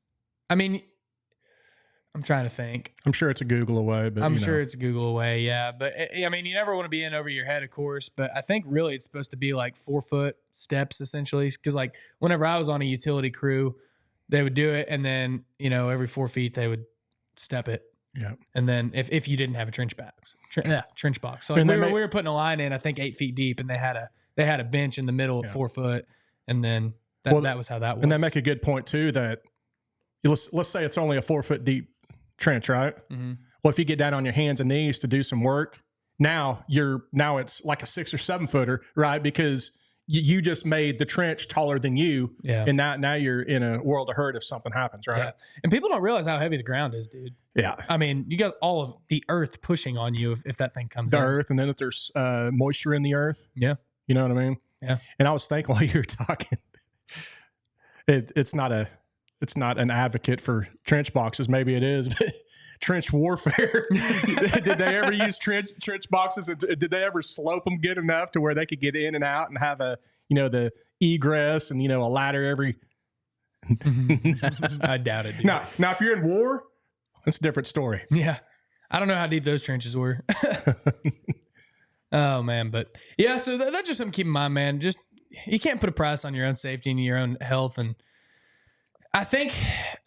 B: I mean, I'm trying to think.
A: I'm sure it's a Google away, but
B: I'm sure it's a Google away. Yeah. But I mean, you never want to be in over your head, of course, but I think really it's supposed to be like 4 foot steps essentially. Cause like whenever I was on a utility crew, they would do it. And then, you know, every 4 feet they would step it.
A: Yeah.
B: And then if you didn't have a trench box, trench box. So like we were putting a line in, I think 8 feet deep, and they had a bench in the middle at 4 foot. And then that was how that was.
A: And they make a good point too, that let's say it's only a 4 foot deep trench, right? Mm-hmm. Well, if you get down on your hands and knees to do some work, now it's like a 6 or 7 footer, right? Because you just made the trench taller than you. Yeah. And now you're in a world of hurt if something happens, right? Yeah.
B: And people don't realize how heavy the ground is, dude.
A: Yeah.
B: I mean, you got all of the earth pushing on you if that thing comes in.
A: The earth, and then if there's moisture in the earth.
B: Yeah.
A: You know what I mean?
B: Yeah.
A: And I was thinking while you were talking, it's not an advocate for trench boxes. Maybe it is, but trench warfare. Did they ever use trench boxes? Did they ever slope them good enough to where they could get in and out and have the egress and, a ladder every.
B: I doubt it. Dude.
A: Now, if you're in war, that's a different story.
B: Yeah. I don't know how deep those trenches were. Oh man. But yeah, so that's just something to keep in mind, man. Just, you can't put a price on your own safety and your own health. And I think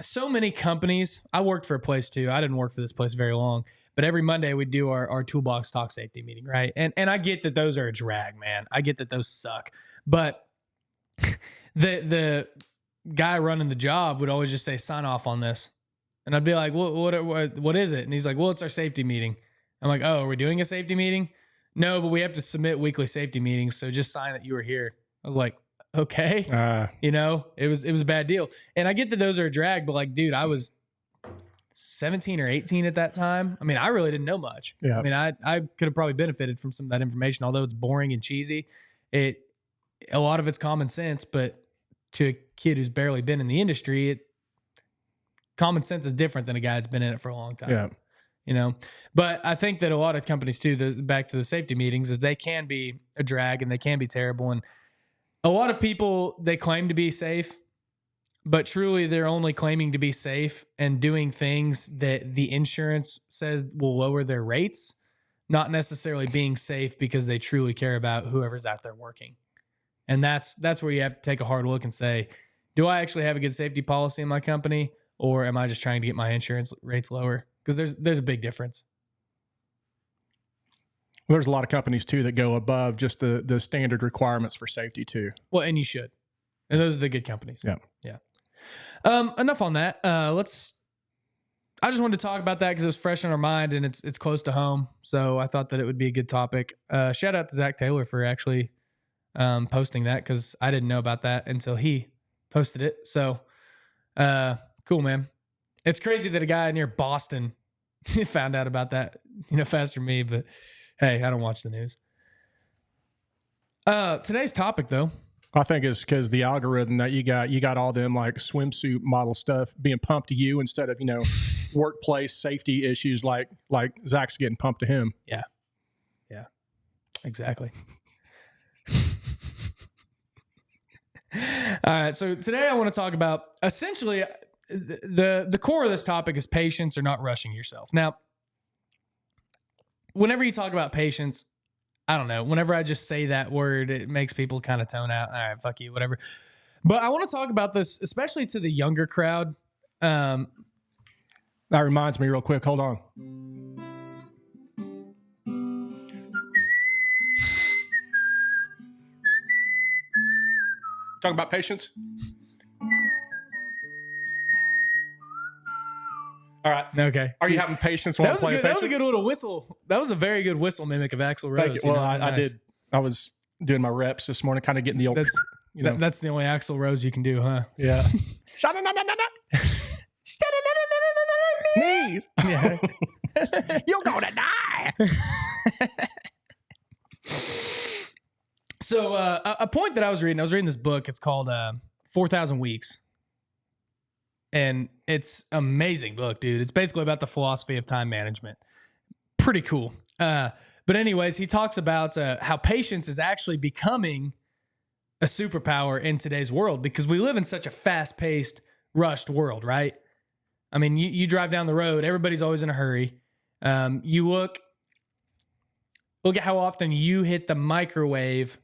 B: so many companies, I worked for a place too. I didn't work for this place very long, but every Monday we do our toolbox talk safety meeting. Right. And I get that those are a drag, man. I get that those suck, but the guy running the job would always just say, sign off on this. And I'd be like, what is it? And he's like, well, it's our safety meeting. I'm like, oh, are we doing a safety meeting? No, but we have to submit weekly safety meetings. So just sign that you were here. I was like, okay. It was a bad deal. And I get that those are a drag, but like, dude, I was 17 or 18 at that time. I mean, I really didn't know much. Yeah. I mean, I could have probably benefited from some of that information, although it's boring and cheesy. A lot of it's common sense, but to a kid who's barely been in the industry, common sense is different than a guy that's been in it for a long time. Yeah. But I think that a lot of companies too, back to the safety meetings, is they can be a drag and they can be terrible. And a lot of people, they claim to be safe, but truly they're only claiming to be safe and doing things that the insurance says will lower their rates, not necessarily being safe because they truly care about whoever's out there working. And that's where you have to take a hard look and say, do I actually have a good safety policy in my company, or am I just trying to get my insurance rates lower? Because there's a big difference.
A: There's a lot of companies too that go above just the standard requirements for safety too.
B: Well, and you should. And those are the good companies.
A: Yeah.
B: Yeah. Enough on that. I just wanted to talk about that because it was fresh in our mind and it's close to home. So I thought that it would be a good topic. Shout out to Zach Taylor for actually posting that, because I didn't know about that until he posted it. So cool, man. It's crazy that a guy near Boston found out about that, faster than me, but hey, I don't watch the news. Today's topic, though,
A: I think it's because the algorithm that you got all them like swimsuit model stuff being pumped to you instead of workplace safety issues like Zach's getting pumped to him.
B: Yeah, exactly. All right, so today I want to talk about essentially the core of this topic is patience or not rushing yourself. Now, whenever you talk about patience, I don't know. Whenever I just say that word, it makes people kind of tone out. All right, fuck you, whatever. But I want to talk about this, especially to the younger crowd.
A: That reminds me real quick. Hold on. Talking about patience. All right.
B: Okay.
A: Are you having patience while I'm playing patience?
B: That was a good little whistle. That was a very good whistle mimic of Axl Rose.
A: Well, I did. I was doing my reps this morning, kind of getting the old.
B: That's the only Axl Rose you can do, huh?
A: Yeah. Knees.
B: Yeah.
A: You're gonna die.
B: So a point that I was reading this book. It's called 4,000 Weeks. And it's an amazing book, dude. It's basically about the philosophy of time management. Pretty cool. But anyways, he talks about how patience is actually becoming a superpower in today's world because we live in such a fast-paced, rushed world, right? I mean, you drive down the road, everybody's always in a hurry. You look at how often you hit the microwave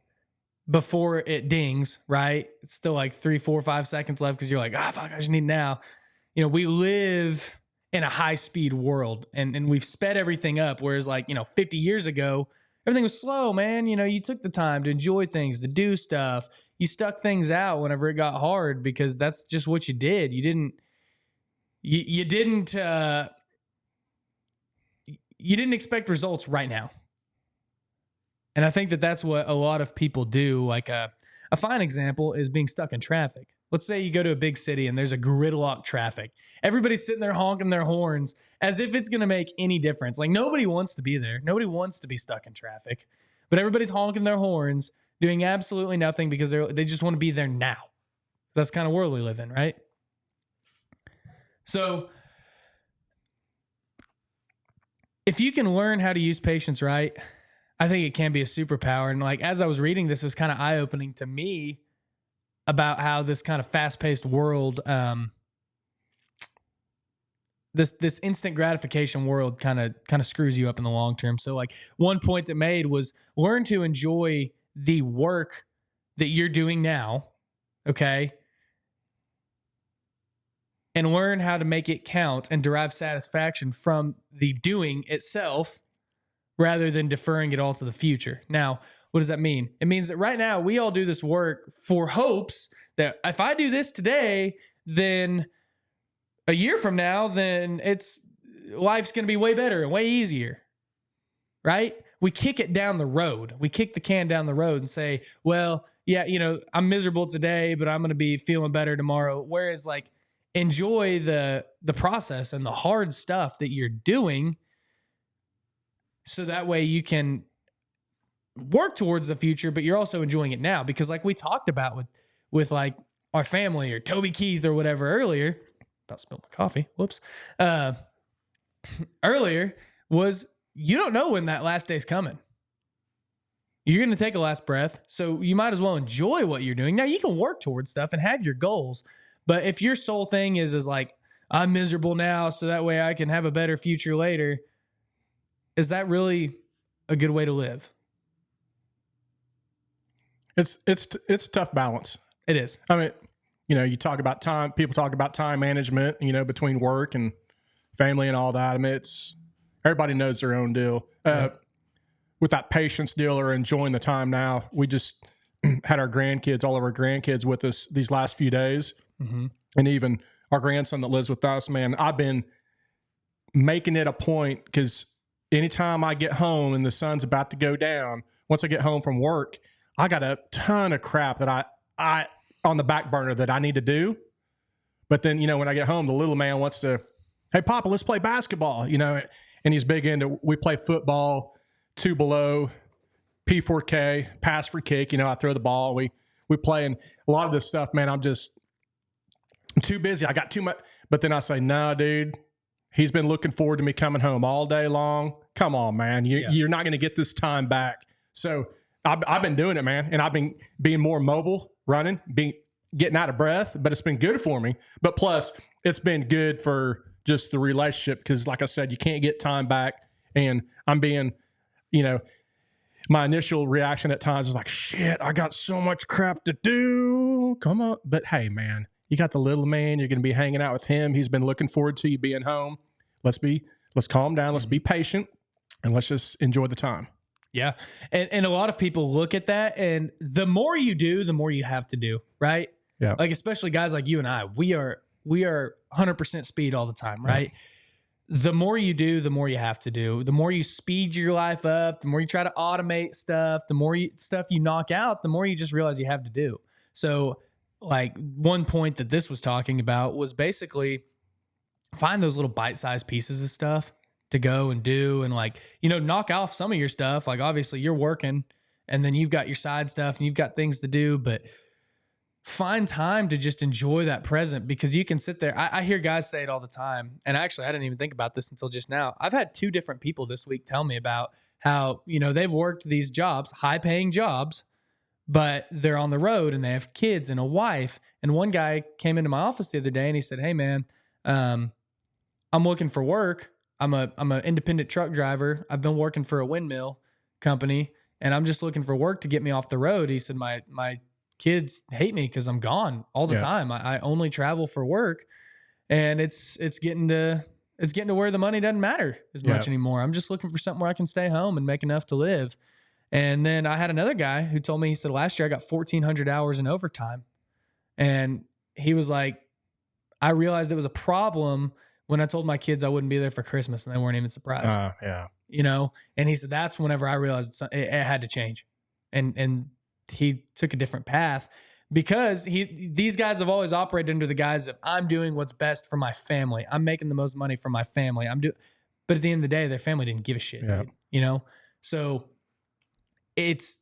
B: before it dings, right? It's still like 3, 4, 5 seconds left because you're like, fuck, I just need now. We live in a high-speed world and we've sped everything up, whereas 50 years ago, everything was slow, man. You took the time to enjoy things, to do stuff. You stuck things out whenever it got hard because that's just what you did. You didn't expect results right now. And I think that that's what a lot of people do. Like a fine example is being stuck in traffic. Let's say you go to a big city and there's a gridlock traffic. Everybody's sitting there honking their horns as if it's going to make any difference. Like nobody wants to be there. Nobody wants to be stuck in traffic. But everybody's honking their horns, doing absolutely nothing because they just want to be there now. That's the kind of world we live in, right? So if you can learn how to use patience right, I think it can be a superpower. And as I was reading this, it was kind of eye-opening to me about how this kind of fast-paced world, this instant gratification world kind of screws you up in the long term. So one point it made was learn to enjoy the work that you're doing now, okay? And learn how to make it count and derive satisfaction from the doing itself rather than deferring it all to the future. Now, what does that mean? It means that right now we all do this work for hopes that if I do this today, then a year from now, then life's going to be way better and way easier, right? We kick it down the road. We kick the can down the road and say, well, yeah, I'm miserable today, but I'm going to be feeling better tomorrow. Whereas enjoy the process and the hard stuff that you're doing so that way you can work towards the future, but you're also enjoying it now. Because we talked about with our family or Toby Keith or whatever earlier, about spilled my coffee, whoops, earlier was you don't know when that last day's coming. You're going to take a last breath. So you might as well enjoy what you're doing. Now you can work towards stuff and have your goals. But if your sole thing is I'm miserable now so that way I can have a better future later, is that really a good way to live?
A: It's a tough balance.
B: It is.
A: I mean, you talk about time. People talk about time management. Between work and family and all that. I mean, everybody knows their own deal. With that patience deal or enjoying the time now, we just had our grandkids, all of our grandkids with us these last few days.
B: Mm-hmm.
A: And even our grandson that lives with us, man, I've been making it a point because anytime I get home and the sun's about to go down, once I get home from work, I got a ton of crap that I on the back burner that I need to do. But then, when I get home, the little man wants to, hey, Papa, let's play basketball, and he's big into, we play football, 2 below, P4K, pass for kick. I throw the ball. We play, and a lot of this stuff, man, I'm too busy. I got too much. But then I say, nah, dude, he's been looking forward to me coming home all day long. Come on, man. You're not going to get this time back. So I've been doing it, man. And I've been being more mobile, running, getting out of breath, but it's been good for me. But plus, it's been good for just the relationship because, like I said, you can't get time back. And I'm being, my initial reaction at times is like, shit, I got so much crap to do. Come on. But hey, man, you got the little man. You're going to be hanging out with him. He's been looking forward to you being home. Let's calm down. Let's be patient and let's just enjoy the time.
B: Yeah. And a lot of people look at that, and the more you do, the more you have to do, right?
A: Yeah.
B: Like, especially guys like you and I, we are 100% speed all the time, right? Yeah. The more you do, the more you have to do. The more you speed your life up, the more you try to automate stuff, the more stuff you knock out, the more you just realize you have to do. So, like, one point that this was talking about was basically find those little bite-sized pieces of stuff to go and do, and knock off some of your stuff. Like, obviously you're working and then you've got your side stuff and you've got things to do, but find time to just enjoy that present, because you can sit there. I hear guys say it all the time. And actually, I didn't even think about this until just now. I've had 2 different people this week tell me about how, they've worked these jobs, high paying jobs, but they're on the road and they have kids and a wife. And one guy came into my office the other day and he said, hey man, I'm looking for work. I'm an independent truck driver. I've been working for a windmill company and I'm just looking for work to get me off the road. He said, my kids hate me because I'm gone all the time. I only travel for work, and it's getting to where the money doesn't matter as much anymore. I'm just looking for something where I can stay home and make enough to live. And then I had another guy who told me, he said, last year I got 1,400 hours in overtime. And he was like, I realized it was a problem when I told my kids I wouldn't be there for Christmas, and they weren't even surprised. And he said, that's whenever I realized it had to change. And he took a different path, because these guys have always operated under the guise of, I'm doing what's best for my family. I'm making the most money for my family. But at the end of the day, their family didn't give a shit, dude, So it's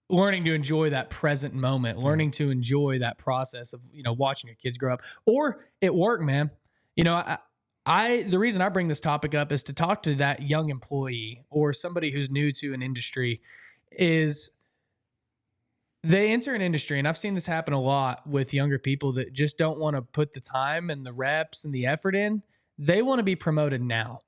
B: learning to enjoy that present moment, learning to enjoy that process of, watching your kids grow up, or at work, man. The reason I bring this topic up is to talk to that young employee or somebody who's new to an industry. Is they enter an industry, and I've seen this happen a lot with younger people that just don't want to put the time and the reps and the effort in. They want to be promoted now.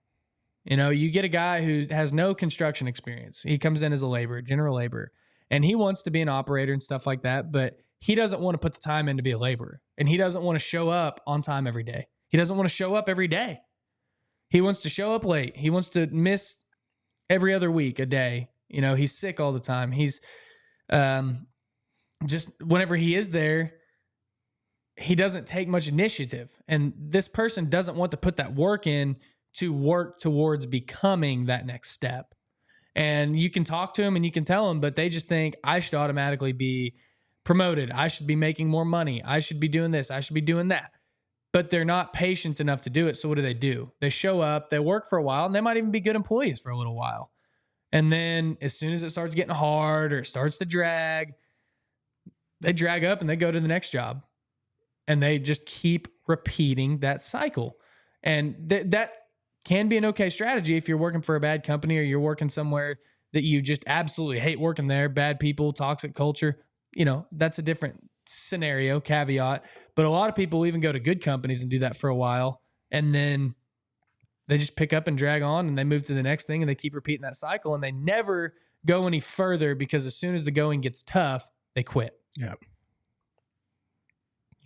B: You get a guy who has no construction experience. He comes in as a laborer, general laborer, and he wants to be an operator and stuff like that, but he doesn't want to put the time in to be a laborer, and he doesn't want to show up on time every day. He doesn't want to show up every day. He wants to show up late. He wants to miss every other week a day. He's sick all the time. He's just whenever he is there, he doesn't take much initiative. And this person doesn't want to put that work in to work towards becoming that next step. And you can talk to them and you can tell them, but they just think, I should automatically be promoted. I should be making more money. I should be doing this. I should be doing that. But they're not patient enough to do it. So what do? They show up, they work for a while, and they might even be good employees for a little while. And then as soon as it starts getting hard or it starts to drag, they drag up and they go to the next job. And they just keep repeating that cycle. And that can be an okay strategy if you're working for a bad company or you're working somewhere that you just absolutely hate working there, bad people, toxic culture. That's a different scenario, caveat. But a lot of people even go to good companies and do that for a while. And then they just pick up and drag on and they move to the next thing and they keep repeating that cycle and they never go any further, because as soon as the going gets tough, they quit.
A: Yeah.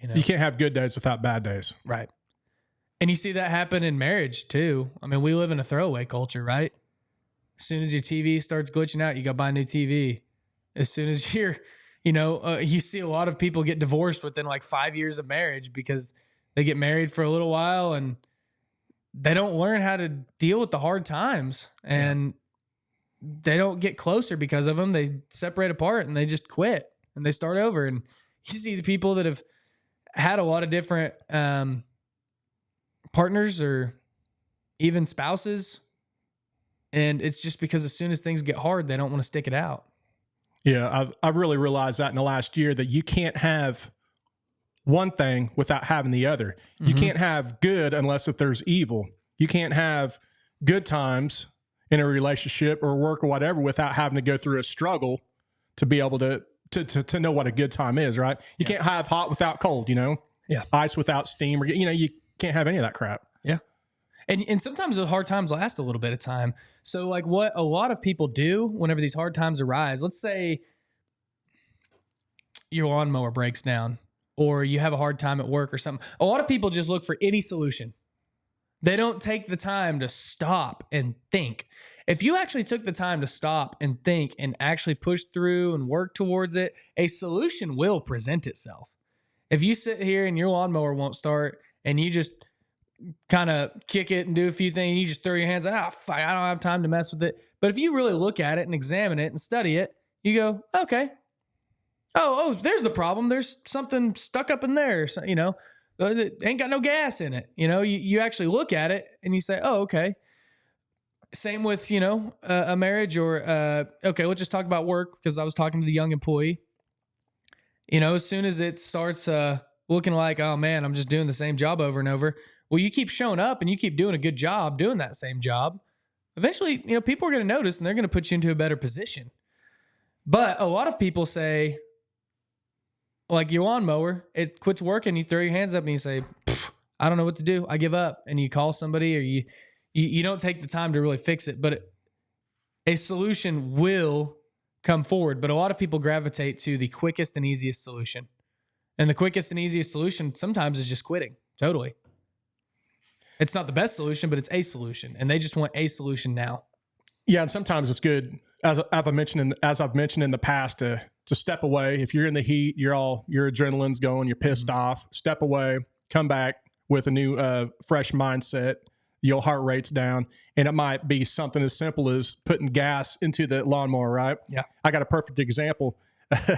B: You know?
A: You can't have good days without bad days.
B: Right. And you see that happen in marriage too. I mean, we live in a throwaway culture, right? As soon as your TV starts glitching out, you got to buy a new TV. As soon as you're, you see a lot of people get divorced within like 5 years of marriage because they get married for a little while and they don't learn how to deal with the hard times, and they don't get closer because of them. They separate apart and they just quit and they start over. And you see the people that have had a lot of different partners or even spouses, and it's just because as soon as things get hard, they don't want to stick it out.
A: Yeah, I've really realized that in the last year, that you can't have one thing without having the other. You can't have good unless if there's evil. You can't have good times in a relationship or work or whatever without having to go through a struggle to be able to know what a good time is, right? You can't have hot without cold,
B: Yeah.
A: Ice without steam, or you can't have any of that crap.
B: Yeah. And sometimes the hard times last a little bit of time. So like what a lot of people do whenever these hard times arise, let's say your lawnmower breaks down or you have a hard time at work or something. A lot of people just look for any solution. They don't take the time to stop and think. If you actually took the time to stop and think and actually push through and work towards it, a solution will present itself. If you sit here and your lawnmower won't start and you just kind of kick it and do a few things, you just throw your hands out, fuck, I don't have time to mess with it. But if you really look at it and examine it and study it, you go, okay. Oh, there's the problem. There's something stuck up in there. So, it ain't got no gas in it. You actually look at it and you say, oh, okay. Same with, a marriage or, okay, let's just talk about work because I was talking to the young employee. As soon as it starts looking like, oh man, I'm just doing the same job over and over. Well, you keep showing up and you keep doing a good job doing that same job. Eventually, people are going to notice and they're going to put you into a better position. But a lot of people say, like your lawnmower, it quits working, you throw your hands up and you say, I don't know what to do. I give up. And you call somebody or you don't take the time to really fix it. But a solution will come forward. But a lot of people gravitate to the quickest and easiest solution. And the quickest and easiest solution sometimes is just quitting. Totally. It's not the best solution, but it's a solution. And they just want a solution now.
A: Yeah, and sometimes it's good, as I've mentioned in the past, to step away. If you're in the heat, your adrenaline's going, you're pissed off, step away, come back with a new fresh mindset. Your heart rate's down, and it might be something as simple as putting gas into the lawnmower, right?
B: Yeah.
A: I got a perfect example. I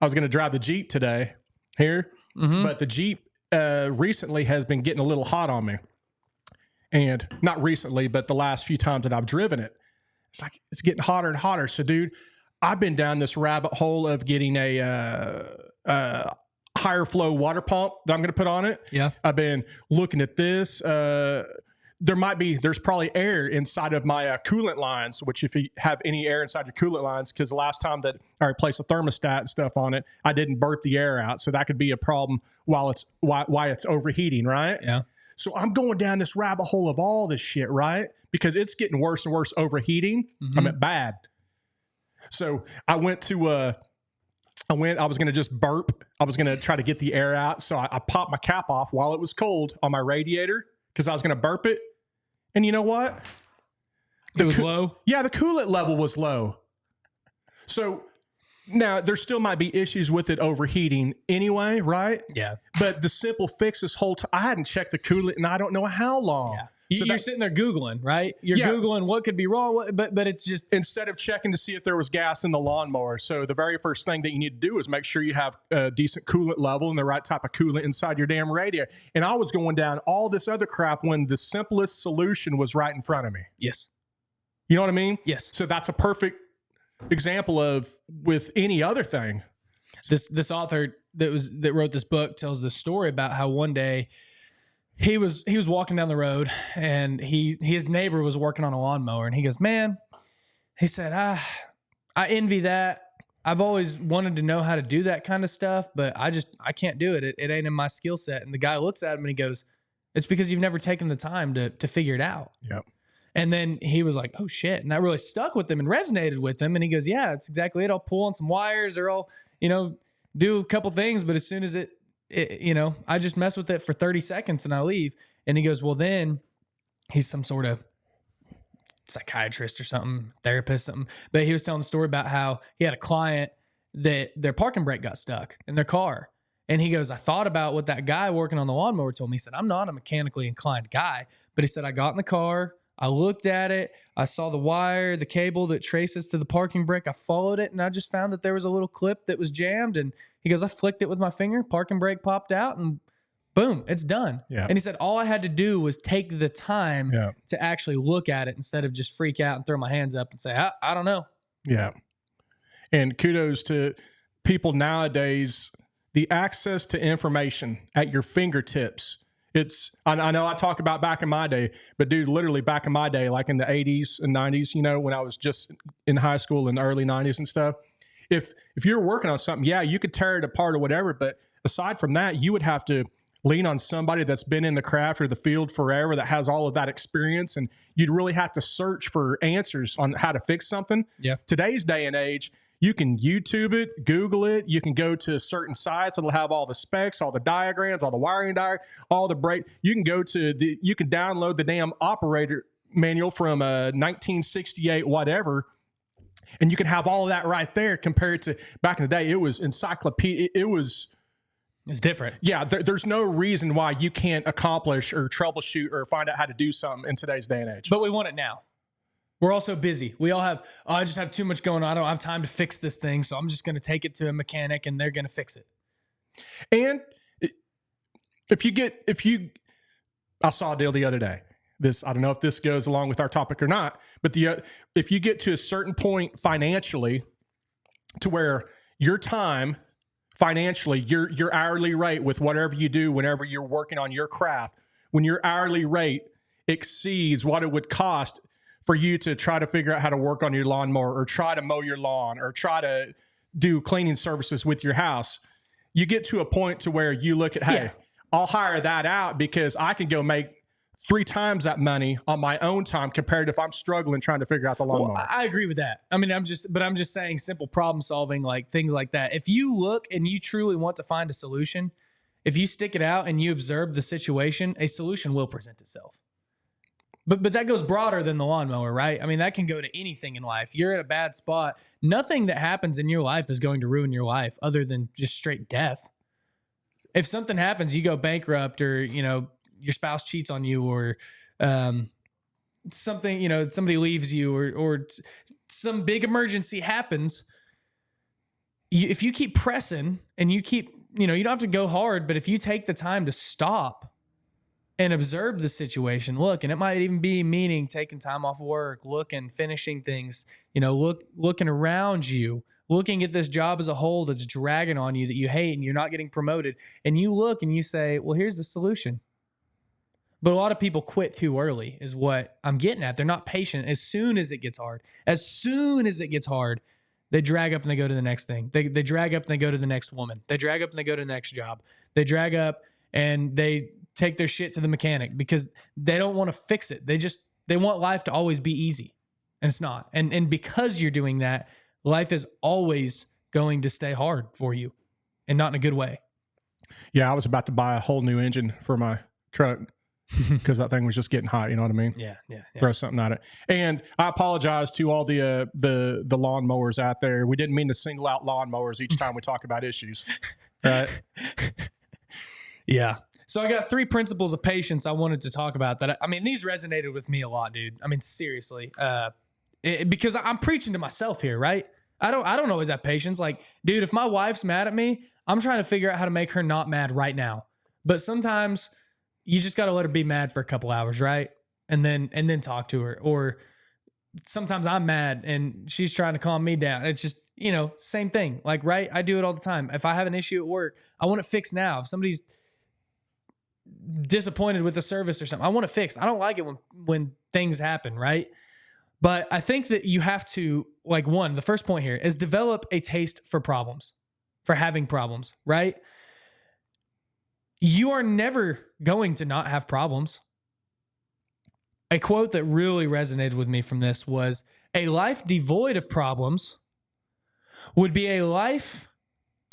A: was going to drive the Jeep today here, but the Jeep recently has been getting a little hot on me. And not recently, but the last few times that I've driven it, it's getting hotter and hotter. So, dude, I've been down this rabbit hole of getting a higher flow water pump that I'm going to put on it.
B: Yeah.
A: I've been looking at this. There's probably air inside of my coolant lines, which if you have any air inside your coolant lines, because the last time that I replaced a thermostat and stuff on it, I didn't burp the air out. So that could be a problem while it's overheating, right?
B: Yeah.
A: So I'm going down this rabbit hole of all this shit, right? Because it's getting worse and worse overheating. I mean, bad. So I went to, I was going to just burp. I was going to try to get the air out. So I popped my cap off while it was cold on my radiator because I was going to burp it. And you know what?
B: It was low?
A: Yeah, the coolant level was low. So now there still might be issues with it overheating anyway, right?
B: Yeah.
A: But the simple fix this whole time, I hadn't checked the coolant and I don't know how long.
B: Yeah.
A: So
B: You're sitting there Googling, right? You're Googling what could be wrong, but it's just...
A: Instead of checking to see if there was gas in the lawnmower. So the very first thing that you need to do is make sure you have a decent coolant level and the right type of coolant inside your damn radiator. And I was going down all this other crap when the simplest solution was right in front of me.
B: Yes.
A: You know what I mean?
B: Yes.
A: So that's a perfect example of with any other thing.
B: This author that wrote this book tells this story about how one day he was walking down the road and his neighbor was working on a lawnmower and he goes, man, he said, I envy that. I've always wanted to know how to do that kind of stuff, but I can't do it. It ain't in my skill set. And the guy looks at him and he goes, it's because you've never taken the time to figure it out.
A: Yep.
B: And then he was like, oh shit. And that really stuck with him and resonated with him. And he goes, yeah, that's exactly it. I'll pull on some wires or I'll, do a couple things, but as soon as I just mess with it for 30 seconds and I leave. And he goes, well, then he's some sort of psychiatrist or something, therapist, something. But he was telling a story about how he had a client that their parking brake got stuck in their car. And he goes, I thought about what that guy working on the lawnmower told me. He said, I'm not a mechanically inclined guy. But he said, I got in the car, I looked at it, I saw the wire, the cable that traces to the parking brake. I followed it, and I just found that there was a little clip that was jammed. And he goes, I flicked it with my finger, parking brake popped out, and boom, it's done.
A: Yeah.
B: And he said, all I had to do was take the time to actually look at it instead of just freak out and throw my hands up and say, I don't know.
A: Yeah. And kudos to people nowadays, the access to information at your fingertips. I know I talk about back in my day, but dude, literally back in my day, like in the 80s and 90s, when I was just in high school in the early 90s and stuff, if you're working on something, you could tear it apart or whatever. But aside from that, you would have to lean on somebody that's been in the craft or the field forever, that has all of that experience. And you'd really have to search for answers on how to fix something.
B: Yeah.
A: Today's day and age, you can YouTube it, Google it. You can go to certain sites that'll have all the specs, all the diagrams, all the wiring diagrams, all the break. You can you can download the damn operator manual from 1968, whatever. And you can have all of that right there compared to back in the day. It was encyclopedia.
B: It's different.
A: Yeah, there's no reason why you can't accomplish or troubleshoot or find out how to do something in today's day and age.
B: But we want it now. We're all so busy. We all have, I just have too much going on. I don't have time to fix this thing, so I'm just going to take it to a mechanic and they're going to fix it.
A: And I saw a deal the other day. I don't know if this goes along with our topic or not, but if you get to a certain point financially to where your time financially, your hourly rate with whatever you do, whenever you're working on your craft, when your hourly rate exceeds what it would cost for you to try to figure out how to work on your lawnmower or try to mow your lawn or try to do cleaning services with your house, you get to a point to where you look at, hey, I'll hire that out because I can go make 3 times that money on my own time compared to if I'm struggling trying to figure out the lawnmower.
B: Well, I agree with that. I mean, I'm just saying simple problem solving, like things like that. If you look and you truly want to find a solution, if you stick it out and you observe the situation, a solution will present itself. But that goes broader than the lawnmower, right? I mean, that can go to anything in life. You're in a bad spot. Nothing that happens in your life is going to ruin your life other than just straight death. If something happens, you go bankrupt or, your spouse cheats on you or something, somebody leaves you or some big emergency happens. If you keep pressing and you keep, you don't have to go hard, but if you take the time to stop and observe the situation, look, and it might even be meaning taking time off work, looking, finishing things, looking around you, looking at this job as a whole that's dragging on you that you hate and you're not getting promoted. And you look and you say, well, here's the solution. But a lot of people quit too early is what I'm getting at. They're not patient. As soon as it gets hard, they drag up and they go to the next thing. They drag up and they go to the next woman. They drag up and they go to the next job. They drag up and they take their shit to the mechanic because they don't want to fix it. They want life to always be easy, and it's not. And because you're doing that, life is always going to stay hard for you and not in a good way.
A: Yeah. I was about to buy a whole new engine for my truck because that thing was just getting hot. You know what I mean?
B: Yeah.
A: Throw something at it. And I apologize to all the lawnmowers out there. We didn't mean to single out lawnmowers each time we talk about issues. Right?
B: Yeah. So I got 3 principles of patience I wanted to talk about that. I mean, these resonated with me a lot, dude. I mean, seriously, because I'm preaching to myself here, right? I don't always have patience. Like, dude, if my wife's mad at me, I'm trying to figure out how to make her not mad right now. But sometimes you just got to let her be mad for a couple hours, right? And then talk to her. Or sometimes I'm mad and she's trying to calm me down. It's just, same thing. Like, right? I do it all the time. If I have an issue at work, I want it fixed now. If somebody's disappointed with the service or something, I want it fixed. I don't like it when things happen, right? But I think that you have to, the first point here is develop a taste for problems, for having problems, right? You are never going to not have problems. A quote that really resonated with me from this was, a life devoid of problems would be a life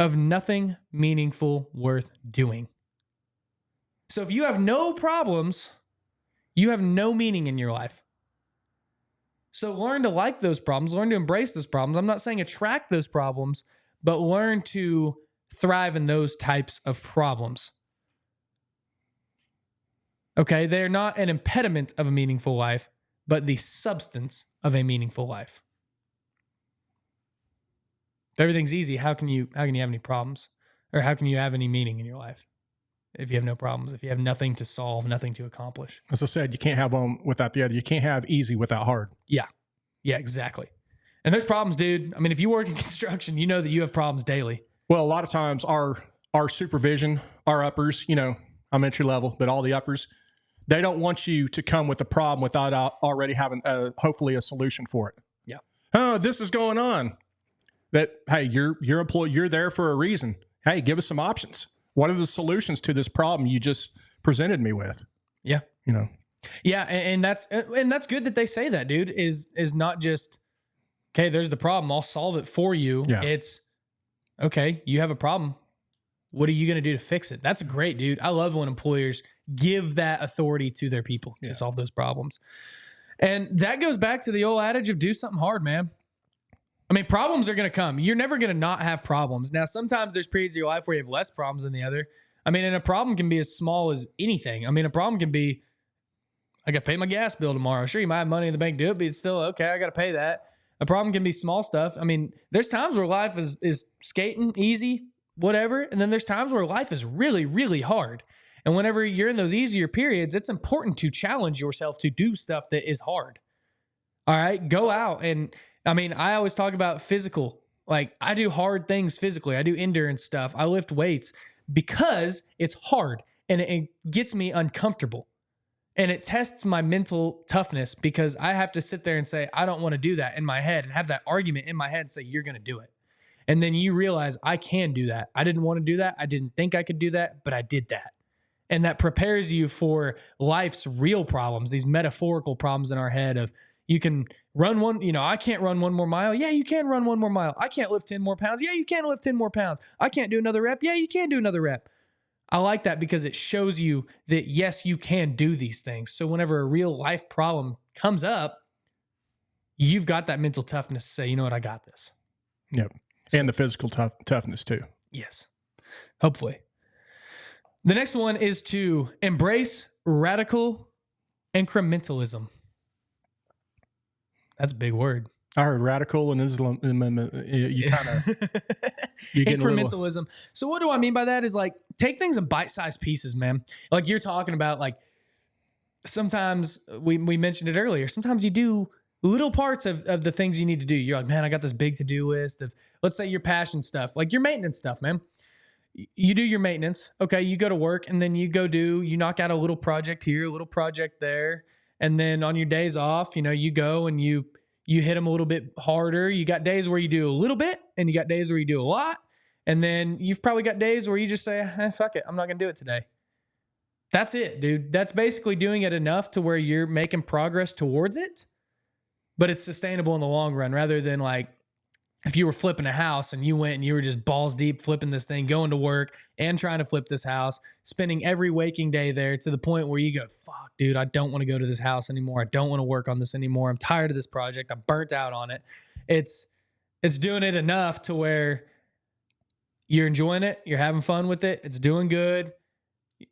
B: of nothing meaningful worth doing. So if you have no problems, you have no meaning in your life. So learn to like those problems, learn to embrace those problems. I'm not saying attract those problems, but learn to thrive in those types of problems. Okay, they're not an impediment of a meaningful life, but the substance of a meaningful life. If everything's easy, how can you have any problems? Or how can you have any meaning in your life? If you have no problems, if you have nothing to solve, nothing to accomplish.
A: As I said, you can't have one without the other. You can't have easy without hard.
B: Yeah. Yeah, exactly. And there's problems, dude. I mean, if you work in construction, you know that you have problems daily.
A: Well, a lot of times our supervision, our uppers, you know, I'm entry level, but all the uppers, they don't want you to come with a problem without already having hopefully a solution for it.
B: Yeah.
A: Oh, this is going on. That, hey, you're employed, you're there for a reason. Hey, give us some options. What are the solutions to this problem you just presented me with?
B: Yeah.
A: You know.
B: Yeah, and that's good that they say that, dude, is not just, okay, there's the problem, I'll solve it for you.
A: Yeah.
B: It's, okay, you have a problem. What are you going to do to fix it? That's great, dude. I love when employers give that authority to their people to solve those problems. And that goes back to the old adage of do something hard, man. I mean, problems are going to come. You're never going to not have problems. Now, sometimes there's periods of your life where you have less problems than the other. I mean, and a problem can be as small as anything. I mean, a problem can be, I got to pay my gas bill tomorrow. Sure, you might have money in the bank to do it, but it's still, okay, I got to pay that. A problem can be small stuff. I mean, there's times where life is skating, easy, whatever. And then there's times where life is really, really hard. And whenever you're in those easier periods, it's important to challenge yourself to do stuff that is hard. All right, go out. And I mean, I always talk about physical. Like, I do hard things physically. I do endurance stuff. I lift weights because it's hard and it gets me uncomfortable. And it tests my mental toughness because I have to sit there and say, I don't want to do that in my head and have that argument in my head and say, you're going to do it. And then you realize I can do that. I didn't want to do that. I didn't think I could do that, but I did that. And that prepares you for life's real problems, these metaphorical problems in our head of, you can run one, you know, I can't run one more mile. Yeah, you can run one more mile. I can't lift 10 more pounds. Yeah, you can lift 10 more pounds. I can't do another rep. Yeah, you can do another rep. I like that because it shows you that, yes, you can do these things. So whenever a real life problem comes up, you've got that mental toughness to say, you know what, I got this.
A: Yep. And the physical toughness too.
B: Yes. Hopefully. The next one is to embrace radical incrementalism. That's a big word.
A: I heard radical and Islam. You kind of
B: incrementalism. So what do I mean by that is, like, take things in bite-sized pieces, man. Like you're talking about, like, sometimes we mentioned it earlier. Sometimes you do little parts of the things you need to do. You're like, man, I got this big to-do list of, let's say, your passion stuff, like your maintenance stuff, man. You do your maintenance. Okay. You go to work and then you knock out a little project here, a little project there. And then on your days off, you know, you go and you hit them a little bit harder. You got days where you do a little bit and you got days where you do a lot. And then you've probably got days where you just say, fuck it, I'm not going to do it today. That's it, dude. That's basically doing it enough to where you're making progress towards it, but it's sustainable in the long run, rather than like if you were flipping a house and you went and you were just balls deep flipping this thing, going to work and trying to flip this house, spending every waking day there to the point where you go, fuck, dude, I don't want to go to this house anymore. I don't want to work on this anymore. I'm tired of this project. I'm burnt out on it. It's doing it enough to where you're enjoying it. You're having fun with it. It's doing good.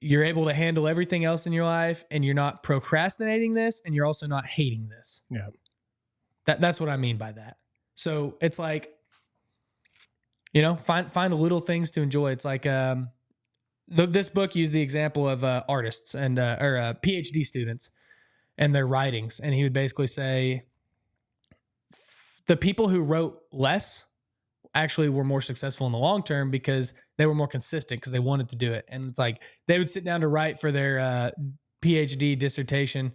B: You're able to handle everything else in your life, and you're not procrastinating this, and you're also not hating this.
A: Yeah.
B: That's what I mean by that. So it's like, you know, find little things to enjoy. It's like this book used the example of artists and or PhD students and their writings, and he would basically say the people who wrote less actually were more successful in the long term because they were more consistent, because they wanted to do it. And it's like they would sit down to write for their PhD dissertation,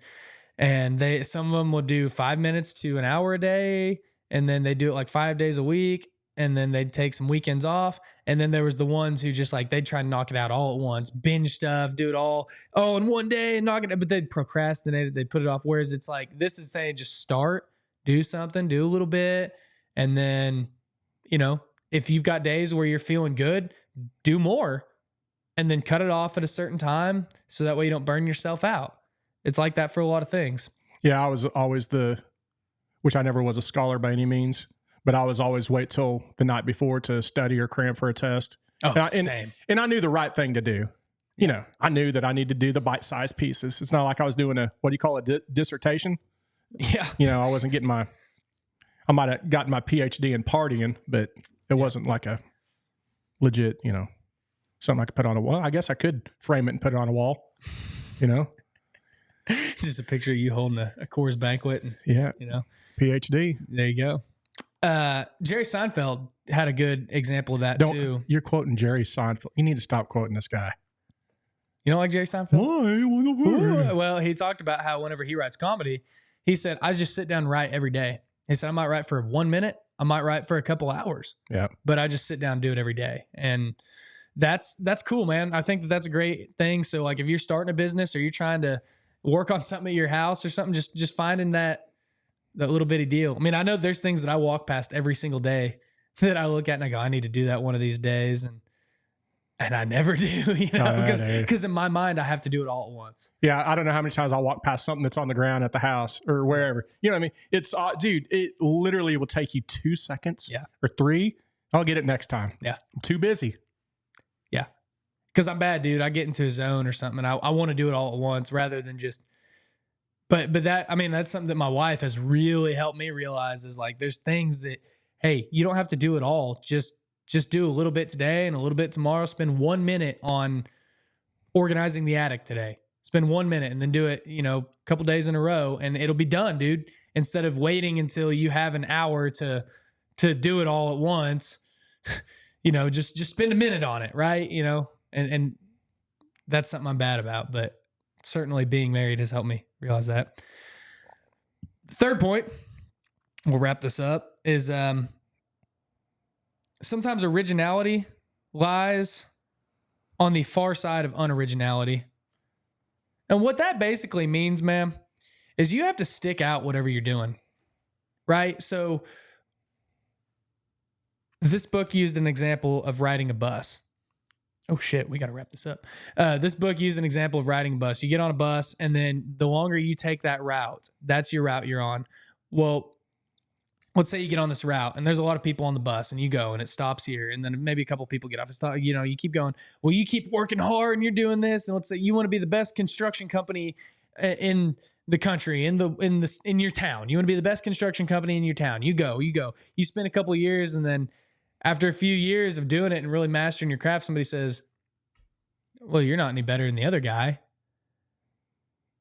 B: and some of them would do 5 minutes to an hour a day. And then they do it like 5 days a week. And then they'd take some weekends off. And then there was the ones who just like, they'd try to knock it out all at once, binge stuff, do it all, in one day and knock it out. But they'd procrastinate it. They'd put it off. Whereas it's like, this is saying just start, do something, do a little bit. And then, you know, if you've got days where you're feeling good, do more and then cut it off at a certain time so that way you don't burn yourself out. It's like that for a lot of things.
A: Yeah, I was always which I never was a scholar by any means, but I was always wait till the night before to study or cram for a test.
B: Oh,
A: and I knew the right thing to do. You know, I knew that I need to do the bite-sized pieces. It's not like I was doing what do you call it, dissertation?
B: Yeah.
A: You know, I wasn't getting I might have gotten my PhD in partying, but it wasn't like a legit, you know, something I could put on a wall. I guess I could frame it and put it on a wall, you know?
B: Just a picture of you holding a Coors Banquet. And,
A: yeah.
B: You know,
A: PhD.
B: There you go. Jerry Seinfeld had a good example of that too.
A: You're quoting Jerry Seinfeld. You need to stop quoting this guy.
B: You don't like Jerry Seinfeld? Why? Well, he talked about how whenever he writes comedy, he said, I just sit down and write every day. He said, I might write for 1 minute. I might write for a couple hours.
A: Yeah.
B: But I just sit down and do it every day. And that's cool, man. I think that's a great thing. So like if you're starting a business or you're trying to work on something at your house or something, just finding that little bitty deal. I mean, I know there's things that I walk past every single day that I look at and I go, I need to do that one of these days. And I never do, you know, because in my mind, I have to do it all at once.
A: Yeah. I don't know how many times I'll walk past something that's on the ground at the house or wherever, you know what I mean? It's, dude, it literally will take you 2 seconds or 3. I'll get it next time.
B: Yeah.
A: I'm too busy.
B: Yeah. Cause I'm bad, dude. I get into a zone or something and I want to do it all at once rather than just, but that, I mean, that's something that my wife has really helped me realize is like, there's things that, hey, you don't have to do it all. Just do a little bit today and a little bit tomorrow. Spend 1 minute on organizing the attic today. Spend 1 minute and then do it, you know, a couple days in a row and it'll be done, dude. Instead of waiting until you have an hour to do it all at once, you know, just spend a minute on it. Right. You know, and that's something I'm bad about, but certainly being married has helped me realize that. The third point, we'll wrap this up, is, sometimes originality lies on the far side of unoriginality. And what that basically means, man, is you have to stick out whatever you're doing, right? So this book used an example of riding a bus. Oh shit, we got to wrap this up. This book used an example of riding a bus. You get on a bus and then the longer you take that route, that's your route you're on. Well, let's say you get on this route and there's a lot of people on the bus and you go and it stops here and then maybe a couple of people get off. It's not, you know, you keep going. Well, you keep working hard and you're doing this. And let's say you want to be the best construction company in the country, in your town. You want to be the best construction company in your town. You go. You spend a couple of years and then after a few years of doing it and really mastering your craft, somebody says, well, you're not any better than the other guy.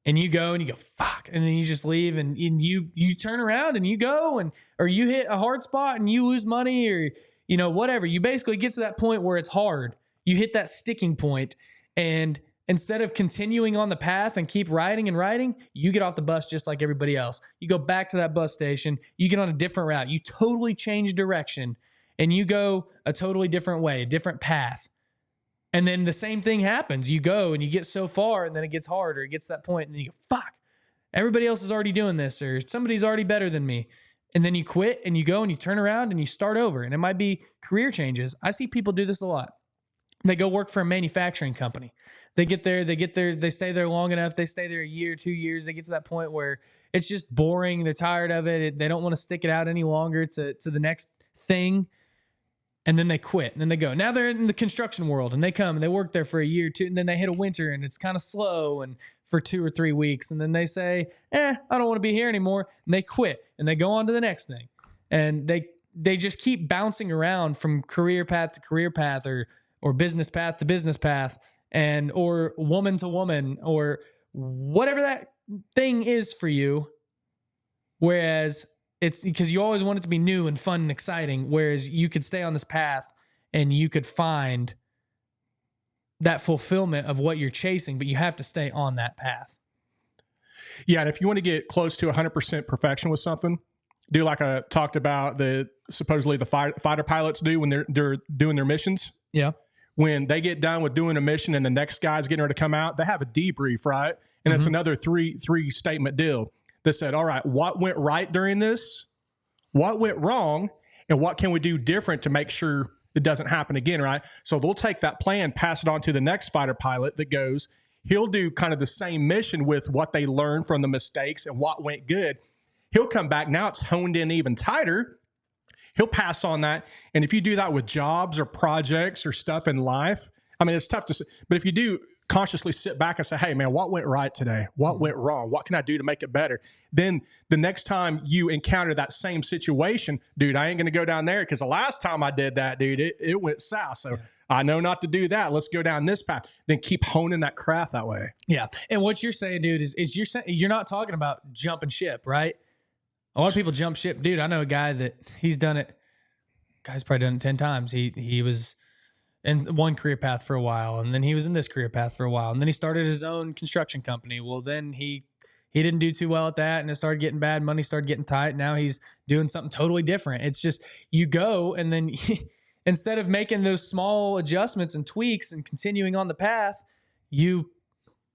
B: And you go and you go, fuck. And then you just leave and you turn around and you go or you hit a hard spot and you lose money or, you know, whatever. You basically get to that point where it's hard. You hit that sticking point and instead of continuing on the path and keep riding and riding, you get off the bus just like everybody else. You go back to that bus station. You get on a different route. You totally change direction and you go a totally different way, a different path. And then the same thing happens. You go and you get so far and then it gets hard or it gets to that point and then you go, fuck, everybody else is already doing this or somebody's already better than me. And then you quit and you go and you turn around and you start over. And it might be career changes. I see people do this a lot. They go work for a manufacturing company. They get there, they stay there long enough. They stay there a year, 2 years. They get to that point where it's just boring. They're tired of it. They don't want to stick it out any longer to the next thing. And then they quit and then they go. Now they're in the construction world and they come and they work there for a year or two and then they hit a winter and it's kind of slow and for 2 or 3 weeks. And then they say, I don't want to be here anymore. And they quit and they go on to the next thing. And they just keep bouncing around from career path to career path or business path to business path and or woman to woman or whatever that thing is for you. Whereas it's because you always want it to be new and fun and exciting, whereas you could stay on this path and you could find that fulfillment of what you're chasing, but you have to stay on that path.
A: Yeah, and if you want to get close to 100% perfection with something, do like I talked about supposedly the fighter pilots do when they're doing their missions.
B: Yeah.
A: When they get done with doing a mission and the next guy's getting ready to come out, they have a debrief, right? And it's another three statement deal that said, all right, what went right during this? What went wrong? and what can we do different to make sure it doesn't happen again, right? So they'll take that plan, pass it on to the next fighter pilot that goes. He'll do kind of the same mission with what they learned from the mistakes and what went good. He'll come back. Now it's honed in even tighter. He'll pass on that. And if you do that with jobs or projects or stuff in life, I mean, it's tough to say, but if you do consciously sit back and say, hey, man, what went right today? What went wrong? What can I do to make it better? Then the next time you encounter that same situation, dude, I ain't going to go down there because the last time I did that, dude, it went south. So I know not to do that. Let's go down this path. Then keep honing that craft that way.
B: Yeah. And what you're saying, dude, is you're not talking about jumping ship, right? A lot of people jump ship. Dude, I know a guy that he's done it. Guy's probably done it 10 times. He was in one career path for a while, and then he was in this career path for a while, and then he started his own construction company. Well, then he didn't do too well at that, and it started getting bad. Money started getting tight. Now he's doing something totally different. It's just you go, and then instead of making those small adjustments and tweaks and continuing on the path, you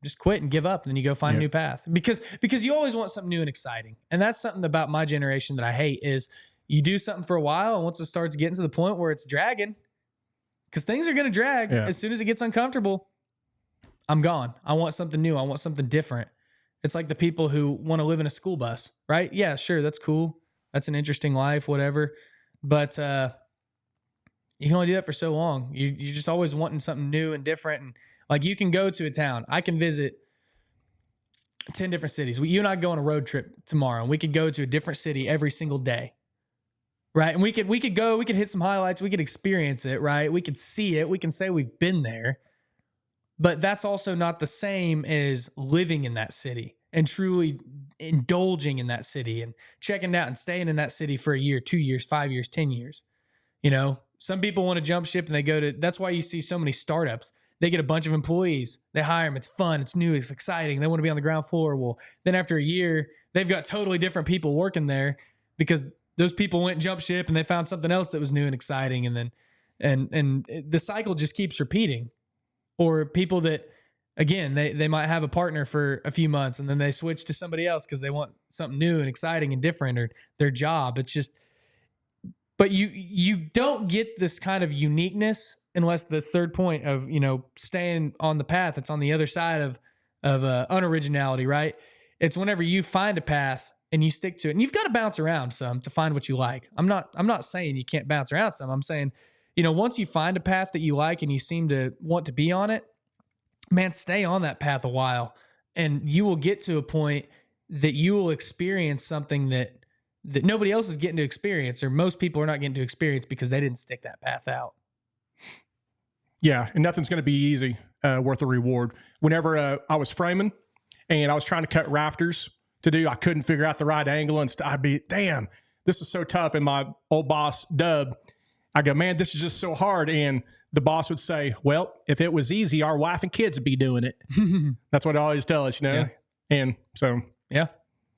B: just quit and give up, and then you go find a new path because you always want something new and exciting. And that's something about my generation that I hate is you do something for a while, and once it starts getting to the point where it's dragging, because things are going to drag. As soon as it gets uncomfortable, I'm gone. I want something new. I want something different. It's like the people who want to live in a school bus, right? Yeah, sure. That's cool. That's an interesting life, whatever. But you can only do that for so long. You're just always wanting something new and different. And like you can go to a town. I can visit 10 different cities. You and I go on a road trip tomorrow, and we could go to a different city every single day. Right. And we could go, we could hit some highlights. We could experience it. Right. We could see it. We can say we've been there, but that's also not the same as living in that city and truly indulging in that city and checking out and staying in that city for a year, 2 years, 5 years, 10 years. You know, some people want to jump ship and they go to, that's why you see so many startups. They get a bunch of employees. They hire them. It's fun. It's new. It's exciting. They want to be on the ground floor. Well, then after a year, they've got totally different people working there because those people went and jumped ship and they found something else that was new and exciting. And then, and the cycle just keeps repeating. Or people that, again, they might have a partner for a few months and then they switch to somebody else because they want something new and exciting and different, or their job. It's just, but you don't get this kind of uniqueness unless the third point of, you know, staying on the path. It's on the other side of unoriginality, right? It's whenever you find a path and you stick to it, and you've got to bounce around some to find what you like. I'm not saying you can't bounce around some. I'm saying, you know, once you find a path that you like and you seem to want to be on it, man, stay on that path a while, and you will get to a point that you will experience something that nobody else is getting to experience, or most people are not getting to experience because they didn't stick that path out.
A: Yeah, and nothing's going to be easy, worth the reward. Whenever I was framing and I was trying to cut rafters to do, I couldn't figure out the right angle, and I'd be, damn, this is so tough. And my old boss, Dub, I go, man, this is just so hard. And the boss would say, well, if it was easy, our wife and kids would be doing it. That's what I always tell us, you know? Yeah. And so,
B: yeah.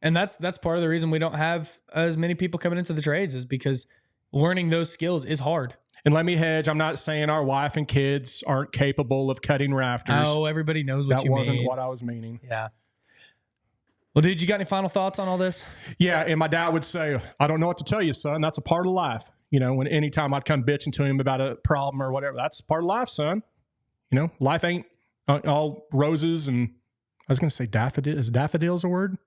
B: And that's part of the reason we don't have as many people coming into the trades, is because learning those skills is hard.
A: And let me hedge, I'm not saying our wife and kids aren't capable of cutting rafters.
B: Oh, everybody knows what you mean. That wasn't
A: what I was meaning.
B: Yeah. Well, dude, you got any final thoughts on all this?
A: Yeah, and my dad would say, I don't know what to tell you, son. That's a part of life. You know, when anytime I'd come bitching to him about a problem or whatever, that's part of life, son. You know, life ain't all roses and, I was going to say daffodil. Is daffodils a word?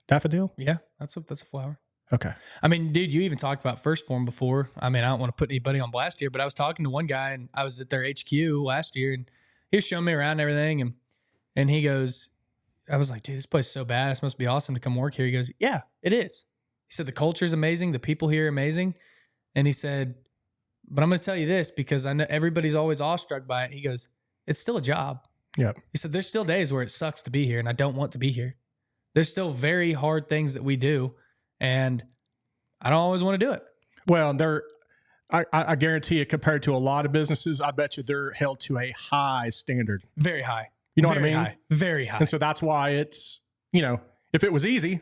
A: Daffodil?
B: Yeah, that's a flower.
A: Okay.
B: I mean, dude, you even talked about First Form before. I mean, I don't want to put anybody on blast here, but I was talking to one guy, and I was at their HQ last year, and he was showing me around and everything, and he goes, I was like, dude, this place is so bad. This must be awesome to come work here. He goes, yeah, it is. He said, the culture is amazing. The people here are amazing. And he said, but I'm going to tell you this, because I know everybody's always awestruck by it. He goes, it's still a job.
A: Yeah.
B: He said, there's still days where it sucks to be here and I don't want to be here. There's still very hard things that we do, and I don't always want to do it.
A: Well, I guarantee you, compared to a lot of businesses, I bet you they're held to a high standard.
B: Very high.
A: You know what I mean?
B: High. Very high.
A: And so that's why it's, you know, if it was easy,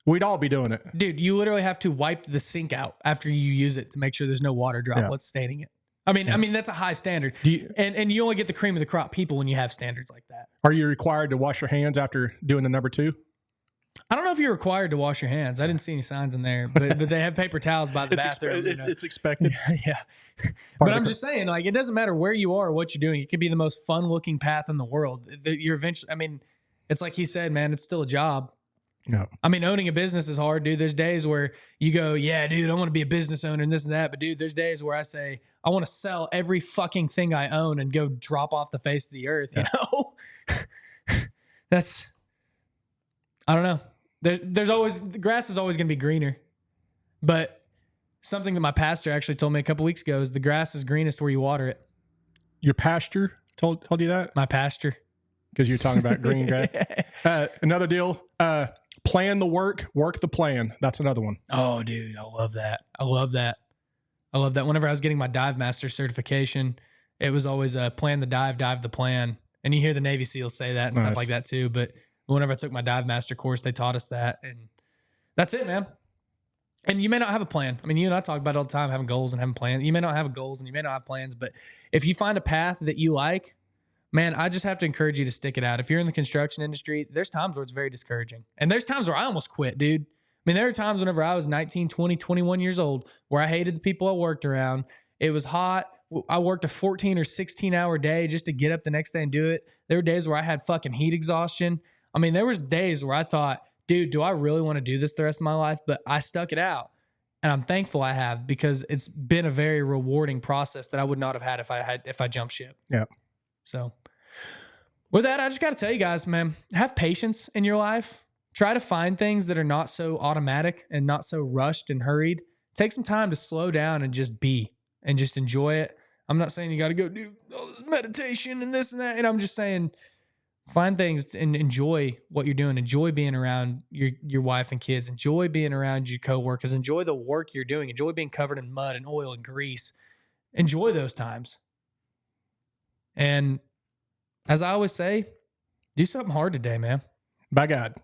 A: we'd all be doing it.
B: Dude, you literally have to wipe the sink out after you use it to make sure there's no water droplets staining it. I mean, that's a high standard. And you only get the cream of the crop people when you have standards like that.
A: Are you required to wash your hands after doing the number 2?
B: I don't know if you're required to wash your hands. I didn't see any signs in there, but they have paper towels by the bathroom.
A: It's expected.
B: Yeah. But I'm just saying, like, it doesn't matter where you are or what you're doing. It could be the most fun looking path in the world. You're eventually, I mean, it's like he said, man, it's still a job.
A: No.
B: I mean, owning a business is hard, dude. There's days where you go, yeah, dude, I want to be a business owner and this and that. But dude, there's days where I say, I want to sell every fucking thing I own and go drop off the face of the earth. You know, I don't know. There's always, the grass is always going to be greener. But something that my pastor actually told me a couple weeks ago is the grass is greenest where you water it.
A: Your pastor told you that?
B: My pastor.
A: Because you're talking about green grass. Another deal. Plan the work the plan. That's another one.
B: Oh, dude, I love that. I love that. Whenever I was getting my dive master certification, it was always plan the dive the plan. And you hear the Navy SEALs say that and stuff like that too. But whenever I took my dive master course, they taught us that. And that's it, man. And you may not have a plan. I mean, you and I talk about it all the time, having goals and having plans. You may not have goals and you may not have plans, but if you find a path that you like, man, I just have to encourage you to stick it out. If you're in the construction industry, there's times where it's very discouraging. And there's times where I almost quit, dude. I mean, there are times whenever I was 19, 20, 21 years old where I hated the people I worked around. It was hot. I worked a 14 or 16-hour day just to get up the next day and do it. There were days where I had fucking heat exhaustion. I mean, there was days where I thought, dude, do I really want to do this the rest of my life? But I stuck it out. And I'm thankful I have, because it's been a very rewarding process that I would not have had if I jumped ship.
A: Yeah.
B: So with that, I just got to tell you guys, man, have patience in your life. Try to find things that are not so automatic and not so rushed and hurried. Take some time to slow down and just be and just enjoy it. I'm not saying you got to go do all this meditation and this and that. And I'm just saying find things and enjoy what you're doing. Enjoy being around your wife and kids. Enjoy being around your coworkers. Enjoy the work you're doing. Enjoy being covered in mud and oil and grease. Enjoy those times. And as I always say, do something hard today, man.
A: By God.